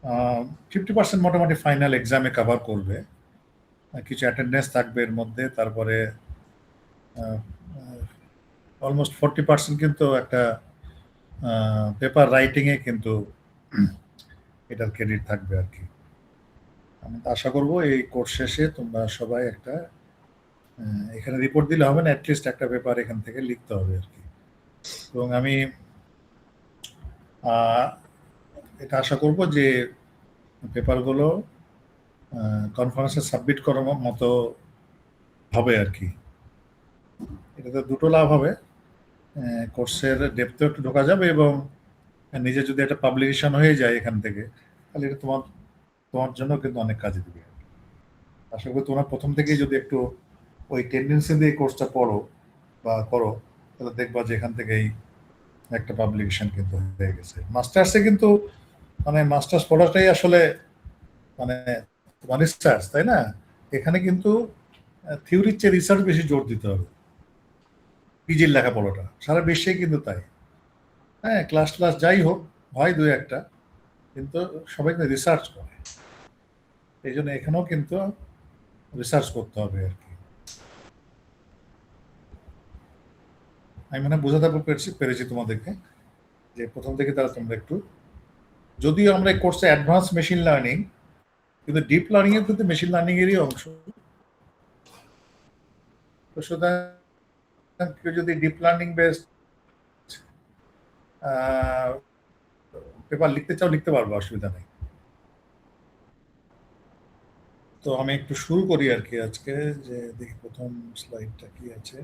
50% মোটামুটি ফাইনাল এক্সামে কভার করবে, কিছু অ্যাটেন্ডেন্স থাকবে এর মধ্যে, তারপরে অলমোস্ট 40% কিন্তু একটা পেপার রাইটিংয়ে কিন্তু এটার ক্রেডিট থাকবে আর কি। আমি আশা করব এই কোর্স শেষে তোমরা সবাই একটা এখানে রিপোর্ট দিলে হবে না, অ্যাটলিস্ট একটা পেপার এখান থেকে লিখতে হবে আর কি। এবং আমি এটা আশা করব যে পেপারগুলো কনফারেন্সে সাবমিট করার মতো হবে আর কি। এটাতে দুটো লাভ হবে, কোর্সের ডেপথে একটু ঢোকা যাবে এবং নিজে যদি একটা পাবলিকেশন হয়ে যায় এখান থেকে, তাহলে এটা তোমার তোমার জন্য কিন্তু অনেক কাজে দিবে। আশা করি তোমরা প্রথম থেকেই যদি একটু ওই টেন্ডেন্সি দিয়ে কোর্সটা পড়ো বা করো, তাহলে দেখবা যে এখান থেকেই একটা পাবলিকেশন কিন্তু হয়ে গেছে। মাস্টার্সে কিন্তু মানে মাস্টার্স পড়াটাই আসলে মানে তোমার রিসার্চ, তাই না? এখানে কিন্তু থিওরির চেয়ে রিসার্চ বেশি জোর দিতে হবে। পিজির লেখাপড়াটা সারা বিশ্বে কিন্তু তাই। হ্যাঁ, ক্লাস ক্লাস যাই হোক, হয় দুই একটা, কিন্তু সবাই কিন্তু রিসার্চ করে। এই জন্য এখানেও কিন্তু রিসার্চ করতে হবে আর কি। আমি মানে বোঝাতে পেরেছি তোমাদেরকে যে প্রথম থেকে তারা তোমরা একটু, যদিও আমরা এই কোর্সে অ্যাডভান্স মেশিন লার্নিং, কিন্তু ডিপ লার্নিং এর কিন্তু মেশিন লার্নিং এরই অংশ। তো সুতরাং কেউ যদি ডিপ লার্নিং বেসড পেপার লিখতে চাও লিখতে পারবো, অসুবিধা নেই। তো আমি একটু শুরু করি আর কি আজকে, যে দেখি প্রথম স্লাইডটা কি আছে।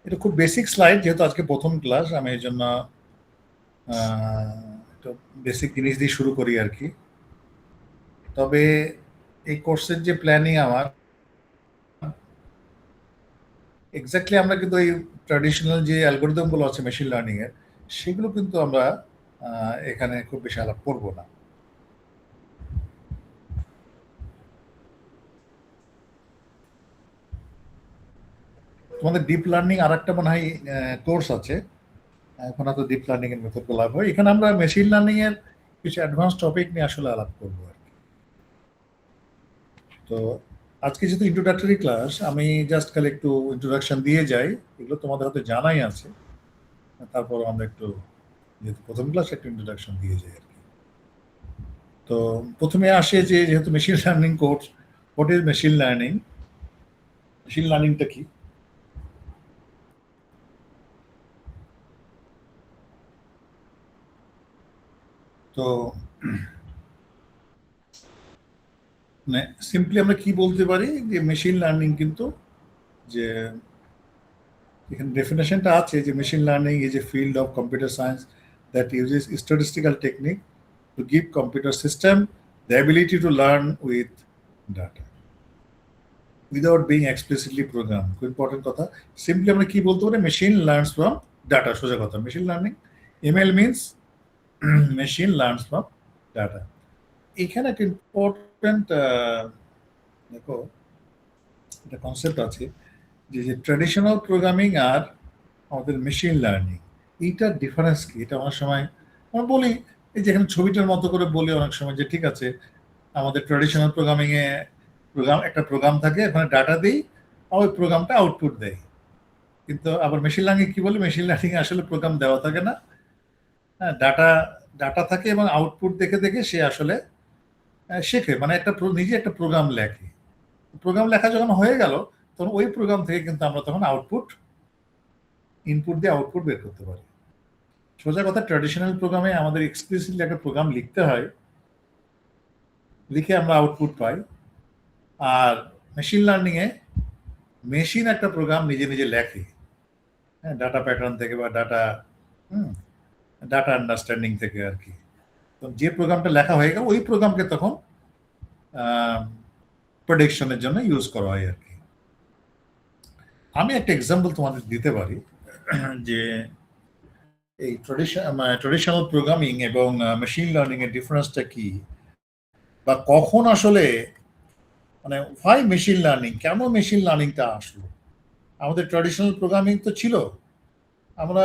এটা খুব বেসিক স্লাইড, যেহেতু আজকে প্রথম ক্লাস, আমি এই জন্য একটু বেসিক জিনিস দিয়ে শুরু করি আর কি। তবে এই কোর্সের যে প্ল্যানিং আমার, এক্স্যাক্টলি আমরা কিন্তু এই ট্র্যাডিশনাল যে অ্যালগোরিদমগুলো আছে মেশিন লার্নিং এর, সেগুলো কিন্তু আমরা এখানে খুব বেশি আলাপ করবো না। তোমাদের ডিপ লার্নিং আর একটা মনে হয় কোর্স আছে, এখন হয়তো ডিপ লার্নিং এর মেথড গুলো হয়। এখানে আমরা মেশিন লার্নিং এর কিছু অ্যাডভান্স টপিক নিয়ে আসলে আলাপ করবো আর কি। তো আজকে যেহেতু ইন্ট্রোডাক্টরি ক্লাস, আমি জাস্ট খালি একটু ইন্ট্রোডাকশন দিয়ে যাই, এগুলো তোমাদের হয়তো জানাই আছে, তারপর আমরা একটু, যেহেতু প্রথম ক্লাস, একটু ইন্ট্রোডাকশন দিয়ে যাই আর কি। তো প্রথমে আসে যে যেহেতু machine learning course, what is machine learning? Machine লার্নিংটা কি? তো মানে সিম্পলি আমরা কি বলতে পারি যে মেশিন লার্নিং কিন্তু, যে এখানে ডেফিনেশনটা আছে যে machine learning is a field of computer science that uses statistical technique to give computer system the ability to learn with data without being explicitly program. খুব ইম্পর্টেন্ট কথা। সিম্পলি আমরা কি বলতে পারি? মেশিন লার্নস ফ্রম ডাটা, সোজা কথা। Machine learning, ML means machine learns from data. এখানে একটা ইম্পর্টেন্ট দেখো একটা কনসেপ্ট আছে, যে ট্র্যাডিশনাল প্রোগ্রামিং আর আমাদের মেশিন লার্নিং, এইটার ডিফারেন্স কি? এটা অনেক সময় আমরা বলি, এই যেখানে ছবিটার মতো করে বলি অনেক সময়, যে ঠিক আছে আমাদের ট্র্যাডিশনাল প্রোগ্রামিংয়ে একটা প্রোগ্রাম থাকে, ওখানে ডাটা দিই, আর ওই প্রোগ্রামটা আউটপুট দেয়। কিন্তু আবার মেশিন লার্নিং কি বলি? মেশিন লার্নিং আসলে প্রোগ্রাম দেওয়া থাকে না, হ্যাঁ, ডাটা ডাটা থাকে এবং আউটপুট দেখে দেখে সে আসলে শেখে, মানে একটা নিজে একটা প্রোগ্রাম লেখে। প্রোগ্রাম লেখা যখন হয়ে গেল, তখন ওই প্রোগ্রাম থেকে কিন্তু আমরা তখন আউটপুট, ইনপুট দিয়ে আউটপুট বের করতে পারি। সোজা কথা, ট্র্যাডিশনাল প্রোগ্রামে আমাদের এক্সপ্লিসিটলি একটা প্রোগ্রাম লিখতে হয়, লিখে আমরা আউটপুট পাই। আর মেশিন লার্নিংয়ে মেশিন একটা প্রোগ্রাম নিজে নিজে লেখে, হ্যাঁ, ডাটা প্যাটার্ন থেকে বা ডাটা আন্ডারস্ট্যান্ডিং থেকে আর কি। তো যে প্রোগ্রামটা লেখা হয়ে গেল, ওই প্রোগ্রামকে তখন প্রেডিকশনের জন্য ইউজ করা হয় আর কি। আমি একটা এক্সাম্পল তোমাদের দিতে পারি, যে এই ট্রেডিশনাল প্রোগ্রামিং এবং মেশিন লার্নিং এর ডিফারেন্সটা কি, বা কখন আসলে, মানে হোয়াই মেশিন লার্নিং, কেন মেশিন লার্নিংটা আসলো? আমাদের ট্র্যাডিশনাল প্রোগ্রামিং তো ছিল, আমরা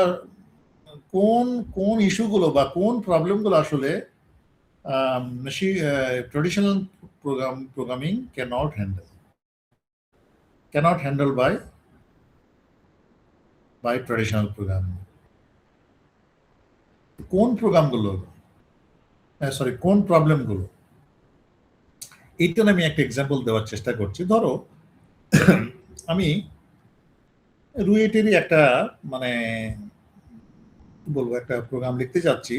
কোন কোন ইস্যুগুলো বা কোন প্রবলেমগুলো আসলে traditional programming cannot handle by traditional programming. কোন প্রোগ্রামগুলো, সরি কোন প্রবলেমগুলো, এইটা আমি একটা এক্সাম্পল দেওয়ার চেষ্টা করছি। ধরো আমি রুয়েটেরই একটা মানে কি বলবো একটা প্রোগ্রাম লিখতে যাচ্ছি,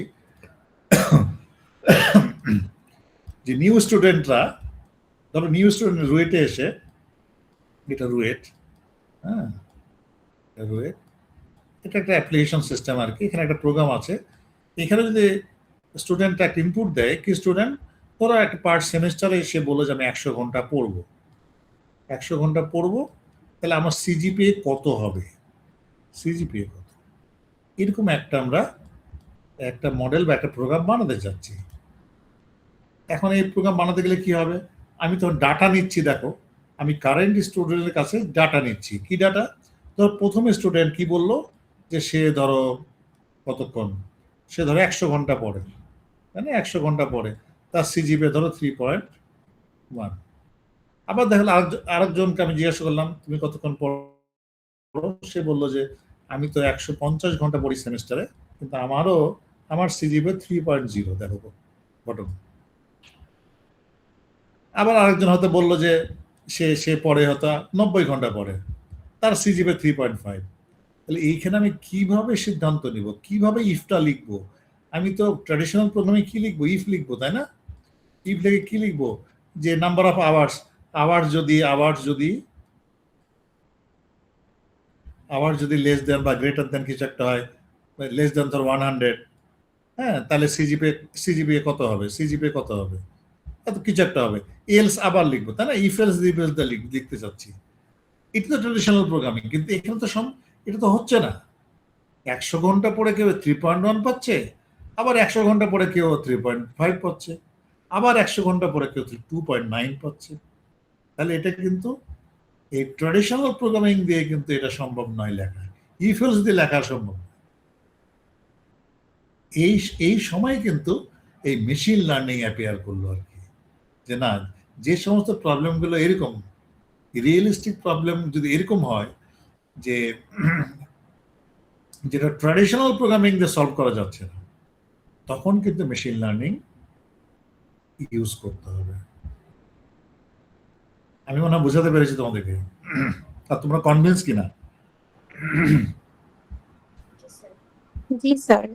যে নিউ স্টুডেন্টরা, ধরো নিউ স্টুডেন্ট রুয়েটে এসে, এটা রুয়েট, হ্যাঁ রুয়েট, এটা একটা অ্যাপ্লিকেশন সিস্টেম আর কি। এখানে একটা প্রোগ্রাম আছে, এখানে যদি স্টুডেন্ট একটা ইনপুট দেয়, কি স্টুডেন্ট ধরো একটা পার সেমিস্টারে এসে বলে যে আমি 100 ঘন্টা পড়বো, 100 ঘন্টা পড়বো, তাহলে আমার সিজিপিএ কত হবে, সিজিপিএ কত, এরকম একটা আমরা একটা মডেল বা একটা প্রোগ্রাম বানাতে চাচ্ছি। এখন এই প্রোগ্রাম বানাতে গেলে কি হবে, আমি তো ডাটা নিচ্ছি, দেখো আমি কারেন্ট স্টুডেন্টের কাছে ডাটা নিচ্ছি। কি ডাটা, ধর প্রথমে স্টুডেন্ট কি বললো যে সে ধরো কতক্ষণ, সে ধরো 100 ঘন্টা পড়ে, তাই না, 100 ঘন্টা পড়ে, তার সিজিপিএ ধরো 3.1। আবার দেখলাম আরেকজনকে আমি জিজ্ঞাসা করলাম তুমি কতক্ষণ পড়ো, সে বললো যে আমি তো 150 ঘন্টা পড়ি সেমিস্টারে, কিন্তু আমার সিজিপিএ 3.0, দেখো বটম। আবার আরেকজন হয়তো বললো যে সে সে পড়ে হয়তো 90 ঘন্টা পড়ে, তার সিজিপিএ 3.5। তাহলে এইখানে আমি কিভাবে সিদ্ধান্ত নিব, কিভাবে ইফটা লিখবো? আমি তো ট্র্যাডিশনাল প্রোগ্রামে কি লিখবো, ইফ লিখবো, তাই না? ইফ লিখে কি লিখবো, যে নাম্বার অফ আওয়ার্স, আওয়ার্স যদি লেস দেন বা গ্রেটার দেন কিছু একটা হয়, লেস দেন ধর 100, হ্যাঁ, তাহলে সিজিপিএ কত হবে, এত কিছু একটা হবে। এলস আবার লিখবো, তাই না, ইফ এলস লিখতে চাচ্ছি। এটা তো ট্রেডিশনাল প্রোগ্রামিং, কিন্তু এখানে তো এটা তো হচ্ছে না। 100 ঘন্টা পরে কেউ 3.1 পাচ্ছে, আবার 100 ঘন্টা পরে কেউ 3.5 পাচ্ছে, আবার 100 ঘন্টা পরে কেউ 2.9 পাচ্ছে। তাহলে এটা কিন্তু এই ট্রেডিশনাল প্রোগ্রামিং দিয়ে কিন্তু এটা সম্ভব নয় লেখা, ইফ এলস দিয়ে লেখা সম্ভব। এই এই সময় কিন্তু এই মেশিন লার্নিং অ্যাপিয়ার করলো আর কি, যে না, যে সমস্ত প্রবলেমগুলো এরকম রিয়েলিস্টিক প্রবলেম যদি এরকম হয় যে যেটা ট্র্যাডিশনাল প্রোগ্রামিং দিয়ে সলভ করা যাচ্ছে না, তখন কিন্তু মেশিন লার্নিং ইউজ করতে হবে। আমি মনে হয় বোঝাতে পেরেছি তোমাদেরকে, আর তোমরা কনভিন্স কিনা? জি স্যার।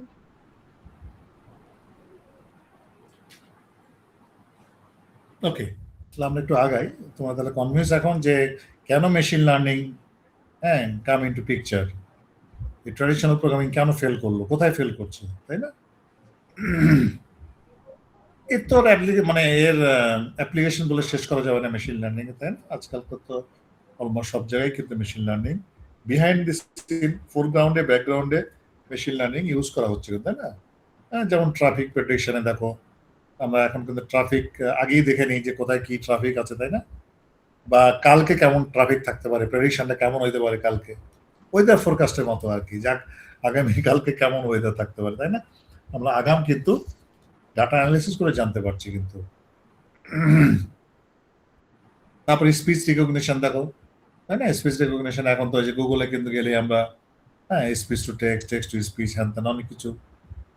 ওকে, তাহলে আমরা একটু আগাই। তোমরা তাহলে কনভিন্স এখন যে কেন মেশিন লার্নিং হ্যাঁ কাম ইনটু পিকচার, এই ট্র্যাডিশনাল প্রোগ্রামিং কেন ফেল করলো, কোথায় ফেল করছে, তাই না? এর তো মানে এর অ্যাপ্লিকেশন বলে শেষ করা যাবে না মেশিন লার্নিং এ, তাই না? আজকাল তো অলমোস্ট সব জায়গায় কিন্তু machine learning behind the scene, ফোরগ্রাউন্ডে ব্যাকগ্রাউন্ডে মেশিন লার্নিং ইউজ করা হচ্ছে, তাই না? যেমন ট্রাফিক প্রেডিকশনে দেখো, আমরা এখন কিন্তু ট্রাফিক আগেই দেখে নিই যে কোথায় কি ট্রাফিক আছে, তাই না? বা কালকে কেমন ট্রাফিক থাকতে পারে, প্রেডিকশনটা কেমন হইতে পারে কালকে, ওয়েদার ফোরকাস্টের মতো আর কি, যাক আগামী কালকে কেমন ওয়েদার থাকতে পারে, তাই না? আমরা আগাম কিন্তু ডাটা অ্যানালিসিস করে জানতে পারছি কিন্তু। তারপরে স্পিচ রিকগনিশন দেখো, তাই না? স্পিচ রিকগনিশন এখন তো যে গুগলে কিন্তু গেলে আমরা হ্যাঁ speech to text, text to speech, হ্যান তেন অনেক কিছু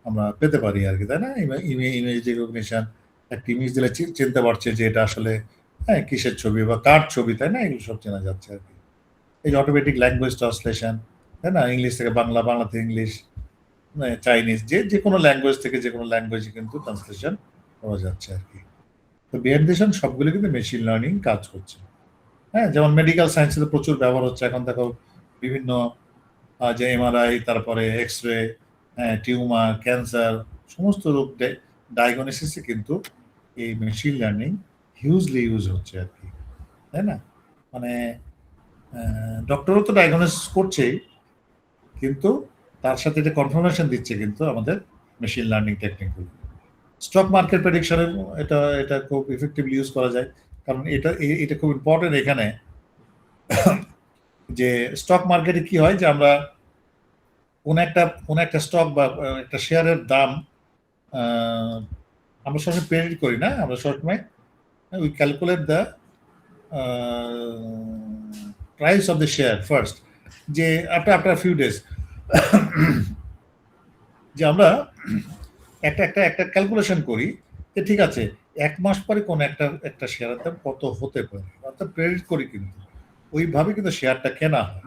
আমরা পেতে পারি আর কি, তাই না? ইমেজ রিকগনিশন, একটা ইমেজ দিলে চিনতে পারছে যে এটা আসলে হ্যাঁ কিসের ছবি বা কার ছবি, তাই না? এগুলো সব চেনা যাচ্ছে আর কি। এই যে অটোমেটিক ল্যাঙ্গুয়েজ ট্রান্সলেশন, তাই না, ইংলিশ থেকে বাংলা, বাংলা থেকে ইংলিশ, চাইনিজ, যে কোনো ল্যাঙ্গুয়েজ থেকে যে কোনো ল্যাঙ্গুয়েজে কিন্তু ট্রান্সলেশন করা যাচ্ছে আর কি। তো বিহাইন্ড দি সিন সবগুলো কিন্তু মেশিন লার্নিং কাজ করছে। হ্যাঁ, যেমন মেডিকেল সায়েন্সে প্রচুর ব্যবহার হচ্ছে এখন, দেখো বিভিন্ন যে এমআরআই, তারপরে এক্স রে, টিউমার, ক্যান্সার, সমস্ত রোগ ডায়াগনোসিসে কিন্তু এই মেশিন লার্নিং হিউজলি ইউজ হচ্ছে আর কি, তাই না? মানে ডক্টরও তো ডায়াগনোসিস করছেই, কিন্তু তার সাথে এটা কনফার্মেশন দিচ্ছে কিন্তু আমাদের মেশিন লার্নিং টেকনিকগুলো। স্টক মার্কেট প্রেডিকশনের এটা এটা খুব ইফেক্টিভলি ইউজ করা যায়, কারণ এটা খুব ইম্পর্টেন্ট এখানে, যে স্টক মার্কেটে কি হয় যে আমরা কোন একটা স্টক বা একটা শেয়ারের দাম আমরা সবসময় প্রেডিক্ট করি না, আমরা সবসময় we calculate the price of the share first, যে আফটার ফিউ ডেজ, যে আমরা একটা ক্যালকুলেশন করি যে ঠিক আছে 1 মাস পরে কোন একটা শেয়ারের দাম কত হতে পারে, অর্থাৎ প্রেডিক্ট করি, কিন্তু ওইভাবে কিন্তু শেয়ারটা কেনা হয়।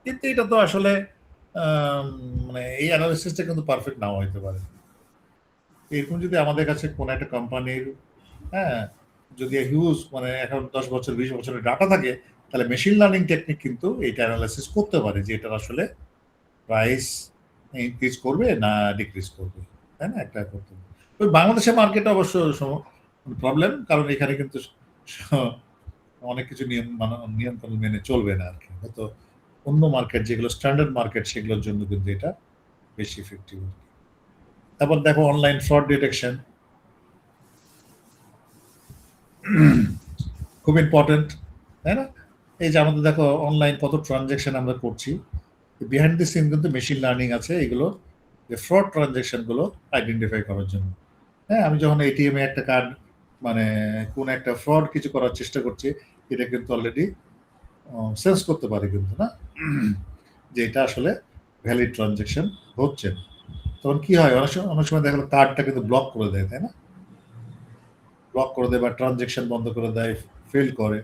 কিন্তু এটা তো আসলে মানে এই অ্যানালিসিসটা কিন্তু পারফেক্ট নাও হইতে পারে। এরকম যদি আমাদের কাছে কোন একটা কোম্পানির হ্যাঁ যদি হিউজ মানে এখন 10 বছর 20 বছরের ডাটা থাকে, তাহলে মেশিন লার্নিং টেকনিক কিন্তু এইটা অ্যানালাইসিস করতে পারে যে এটার আসলে প্রাইস ইনক্রিজ করবে না ডিক্রিজ করবে, তাই না? একটা করতে হবে। ওই বাংলাদেশের মার্কেটে অবশ্য প্রবলেম, কারণ এখানে কিন্তু অনেক কিছু নিয়ন্ত্রণ মেনে চলবে না আর কি। হয়তো অন্য মার্কেট যেগুলো স্ট্যান্ডার্ড মার্কেট সেগুলোর জন্য কিন্তু এটা বেশি ইফেক্টিভ। তারপর দেখো অনলাইন ফ্রড ডিটেকশন খুব ইম্পর্টেন্ট, তাই না? এই যে আমাদের দেখো অনলাইন কত ট্রানজ্যাকশন আমরা করছি, বিহাইন্ড দি সিন কিন্তু মেশিন লার্নিং আছে এগুলো যে ফ্রড ট্রানজ্যাকশন গুলো আইডেন্টিফাই করার জন্য। হ্যাঁ, আমি যখন এটিএম এ একটা কার্ড মানে কোন একটা ফ্রড কিছু করার চেষ্টা করছি, এটা কিন্তু অলরেডি সেন্স করতে পারে কিন্তু না যে এটা আসলে ভ্যালিড ট্রানজ্যাকশন হচ্ছে। তখন কি হয়, অনেক সময় দেখা গেলো কার্ডটা কিন্তু ব্লক করে দেয়, তাই না? ব্লক করে দেয় বা ট্রানজ্যাকশন বন্ধ করে দেয়, ফেল করে।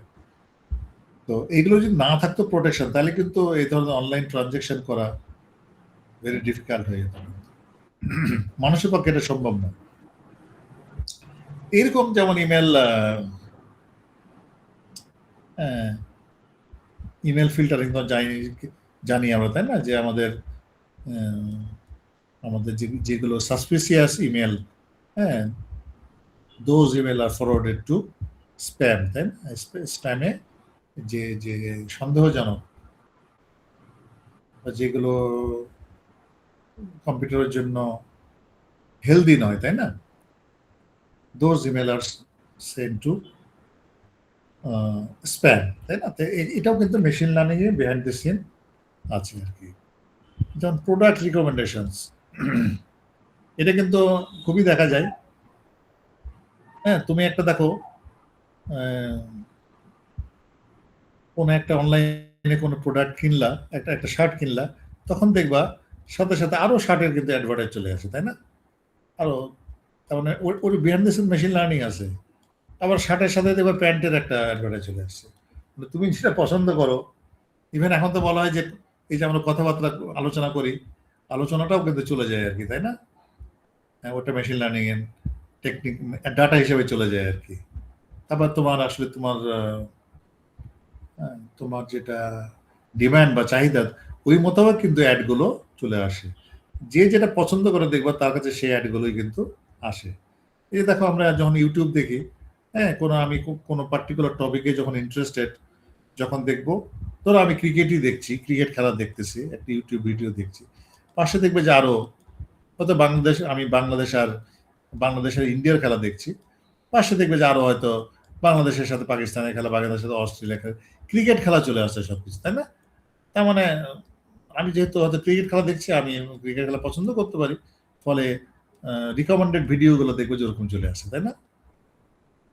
তো এইগুলো যদি না থাকতো প্রোটেকশন, তাহলে কিন্তু এই ধরনের অনলাইন ট্রানজ্যাকশন করা ভেরি ডিফিকাল্ট হয়ে যেত। মানুষের পক্ষে এটা সম্ভব না। এরকম যেমন ইমেল ফিল্টারিং তো জানি আমরা, তাই না? যে আমাদের যেগুলো সাসপিসিয়াস ইমেল, হ্যাঁ, those email are forwarded to spam, তাই না? স্প্যামে যে সন্দেহজনক যেগুলো কম্পিউটারের জন্য হেলদি নয়, তাই না? Those email are send to spam, তাই না? এটাও কিন্তু মেশিন লার্নিং এ বিহাইন্ড দ্য সিন আছে আর কি। যেমন প্রোডাক্ট রিকমেন্ডেশনস, এটা কিন্তু খুবই দেখা যায়। হ্যাঁ, তুমি একটা দেখো কোন একটা অনলাইনে কোনো প্রোডাক্ট কিনলা, একটা শার্ট কিনলা, তখন দেখবা সাথে সাথে আরো শার্টের কিন্তু অ্যাডভার্টাইজ চলে আসে, তাই না? আরো, তার মানে ওর behind the scene machine learning আছে। আবার শার্টের সাথে দেখবা প্যান্টের একটা অ্যাডভার্টাইজ চলে আসছে। তুমি যেটা পছন্দ করো, ইভেন এখন তো বলা হয় যে এই যে আমরা কথাবার্তা আলোচনা করি, আলোচনাটাও কিন্তু চলে যায় আর কি, তাই না? হ্যাঁ, ওটা মেশিন লার্নিং এর টেকনিক ডাটা হিসেবে চলে যায় আর কি। তারপর তোমার আসলে তোমার যেটা ডিমান্ড বা চাহিদা, ওই মোতাবেক কিন্তু অ্যাডগুলো চলে আসে। যে যেটা পছন্দ করে দেখবা তার কাছে সেই অ্যাডগুলোই কিন্তু আসে। এই যে দেখো আমরা যখন ইউটিউব দেখি, হ্যাঁ, আমি কোনো পার্টিকুলার টপিকে যখন ইন্টারেস্টেড, যখন দেখবো, ধরো আমি ক্রিকেটই দেখছি, ক্রিকেট খেলা দেখতেছি, একটা ইউটিউব ভিডিও দেখছি, পাশে দেখবে যে আরো হয়তো আমি বাংলাদেশের ইন্ডিয়ার খেলা দেখছি, পাশে দেখবে যে আরো হয়তো বাংলাদেশের সাথে পাকিস্তানের খেলা, বাংলাদেশের সাথে অস্ট্রেলিয়া খেলা, ক্রিকেট খেলা চলে আসছে সবকিছু, তাই না? তার মানে আমি যেহেতু হয়তো ক্রিকেট খেলা দেখছি, আমি ক্রিকেট খেলা পছন্দ করতে পারি, ফলে রিকমেন্ডেড ভিডিও গুলো দেখবে যেরকম চলে আসে, তাই না?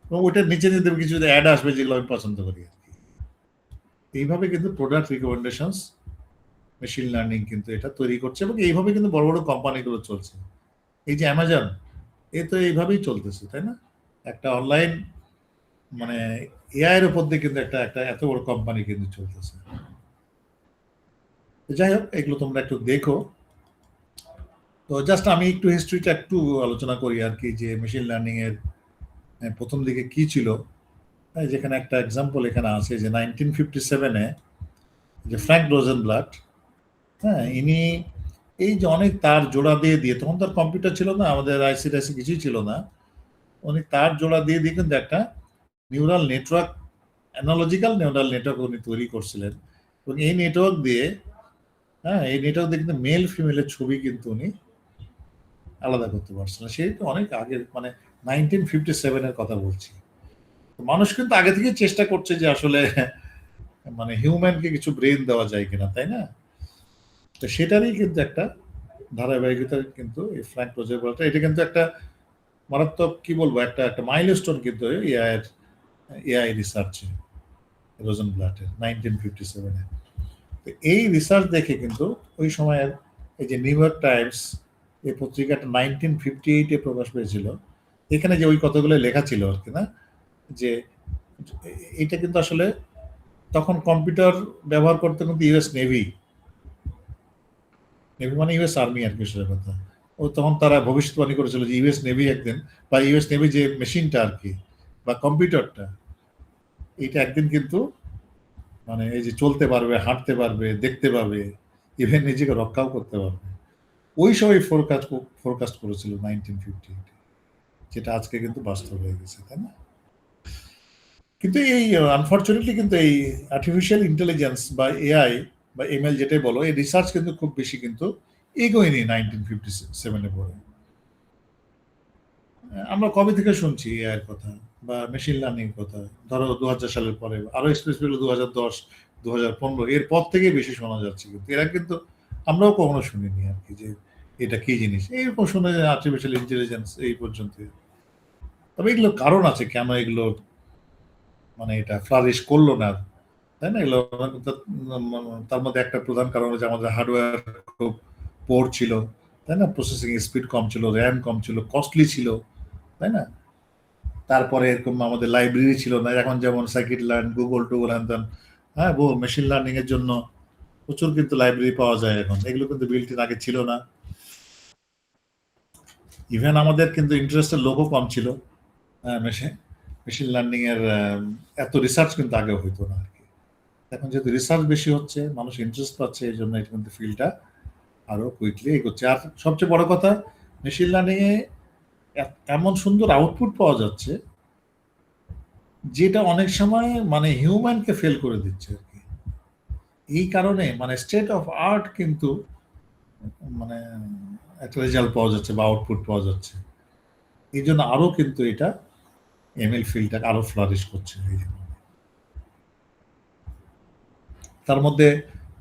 এবং ওইটার নিচে নিচে কিছু অ্যাড আসবে যেগুলো আমি পছন্দ করি আর কি। এইভাবে কিন্তু প্রোডাক্ট রিকমেন্ডেশনস মেশিন লার্নিং কিন্তু এটা তৈরি করছে, এবং এইভাবে কিন্তু বড় বড় কোম্পানিগুলো চলছে। এই যে অ্যামাজন, এ তো এইভাবেই চলতেছে, তাই না? একটা অনলাইন মানে এআই এর উপর দিয়ে কিন্তু একটা এত বড় কোম্পানি কিন্তু চলতেছে। যাই হোক, এগুলো তোমরা একটু দেখো। তো জাস্ট আমি একটু হিস্ট্রিটা একটু আলোচনা করি আর কি, যে মেশিন লার্নিং এর প্রথম দিকে কি ছিল। যেখানে একটা এক্সাম্পল এখানে আছে যে 1957-এ যে ফ্র্যাঙ্ক রোজেনব্লাট, হ্যাঁ, ইনি এই যে অনেক তার জোড়া দিয়ে তখন তো আর কম্পিউটার ছিল না, আমাদের আইসি টাইসি কিছুই ছিল না, উনি তার জোড়া দিয়ে কিন্তু একটা neural network, analogical neural network উনি তৈরি করছিলেন। এবং এই নেটওয়ার্ক দিয়ে কিন্তু মেল ফিমেলের ছবি কিন্তু উনি আলাদা করতে পারছিলেন। সেই তো অনেক আগে, মানে 1957-এর কথা বলছি। মানুষ কিন্তু আগে থেকে চেষ্টা করছে যে আসলে মানে হিউম্যানকে কিছু ব্রেন দেওয়া যায় কিনা, তাই না? তো সেটারই কিন্তু একটা ধারাবাহিকতা কিন্তু এই ফ্র্যাঙ্ক রোজের বলাটা, এটা কিন্তু একটা মারাত্মক কি বলবো একটা একটা মাইলস্টোন কিন্তু এআই রিসার্চে রোজেনব্লাটের 1957-এ। তো এই রিসার্চ দেখে কিন্তু ওই সময়ের এই যে নিউ ইয়র্ক টাইমস এই পত্রিকাটা 1958-এ প্রকাশ পেয়েছিল, এখানে যে ওই কতগুলো লেখা ছিল আর কি না, যে এটা কিন্তু আসলে তখন কম্পিউটার ব্যবহার করতে কিন্তু ইউএস নেভি মানে ইউএস আর্মি আর কি সেটা কথা। ও তখন তারা ভবিষ্যৎবাণী করেছিল যে ইউএস নেভি একদিন, বা ইউএস নেভি যে মেশিনটা আর কি বা কম্পিউটারটা, এটা একদিন কিন্তু মানে এই যে চলতে পারবে, হাঁটতে পারবে, দেখতে পাবে, ইভেন নিজেকে রক্ষাও করতে পারবে। ওই সময় ফোরকাস্ট করেছিল 1958, যেটা আজকে কিন্তু বাস্তব হয়ে গেছে, তাই না? কিন্তু এই আনফর্চুনেটলি কিন্তু এই আর্টিফিশিয়াল ইন্টেলিজেন্স বা এআই বা এমএল যেটাই বলো, এই রিসার্চ কিন্তু খুব বেশি কিন্তু এগোয়নি 1957-এ পরে। আমরা কবে থেকে শুনছি এআই এর কথা বা মেশিন লার্নিং এর কথা? ধরো 2000 সালের পরে, আরো স্পেসিফিক 2010, 2015 এর পর থেকে বেশি শোনা যাচ্ছে, কিন্তু এরা কিন্তু আমরাও কখনো শুনিনি আর কি যে এটা কি জিনিস, এইরকম শোনা যায় আর্টিফিশিয়াল ইন্টেলিজেন্স এই পর্যন্ত। তবে এগুলো কারণ আছে কেন এগুলো মানে এটা ফ্লারিশ করলো না, তাই না? এগুলো তার মধ্যে একটা প্রধান কারণ হচ্ছে আমাদের হার্ডওয়্যার খুব পোর ছিল, তাই না? প্রসেসিং স্পিড কম ছিল, র্যাম কম ছিল, কস্টলি ছিল, তাই না? তারপরে এরকম আমাদের লাইব্রেরি ছিল না, এখন যেমন সাইকিট লার্ন, গুগল টুগল হ্যান ত্যান, হ্যাঁ, বহু মেশিন লার্নিং এর জন্য প্রচুর কিন্তু লাইব্রেরি পাওয়া যায় এখন, এগুলো কিন্তু বিল্ট ইন আগে ছিল না। ইভেন আমাদের কিন্তু ইন্টারেস্টের লোকও কম ছিল মেশিন লার্নিং এর, এত রিসার্চ কিন্তু আগে হইতো না আর কি। এখন যেহেতু রিসার্চ বেশি হচ্ছে, মানুষ ইন্টারেস্ট পাচ্ছে, এই জন্য এটা কিন্তু ফিল্ডটা আরো কুইকলি এগোচ্ছে। আর সবচেয়ে বড় কথা, মেশিন লার্নিং এ এমন সুন্দর আউটপুট পাওয়া যাচ্ছে যেটা অনেক সময় মানে হিউম্যানকে ফেল করে দিচ্ছে আর কি। এই কারণে মানে স্টেট অফ আর্ট কিন্তু মানে একটা রেজাল্ট পাওয়া যাচ্ছে বা আউটপুট পাওয়া যাচ্ছে। এই জন্য আরো কিন্তু এটা এমএল ফিল্ডটা আরো ফ্লারিশ করছে এই জন্য। তার মধ্যে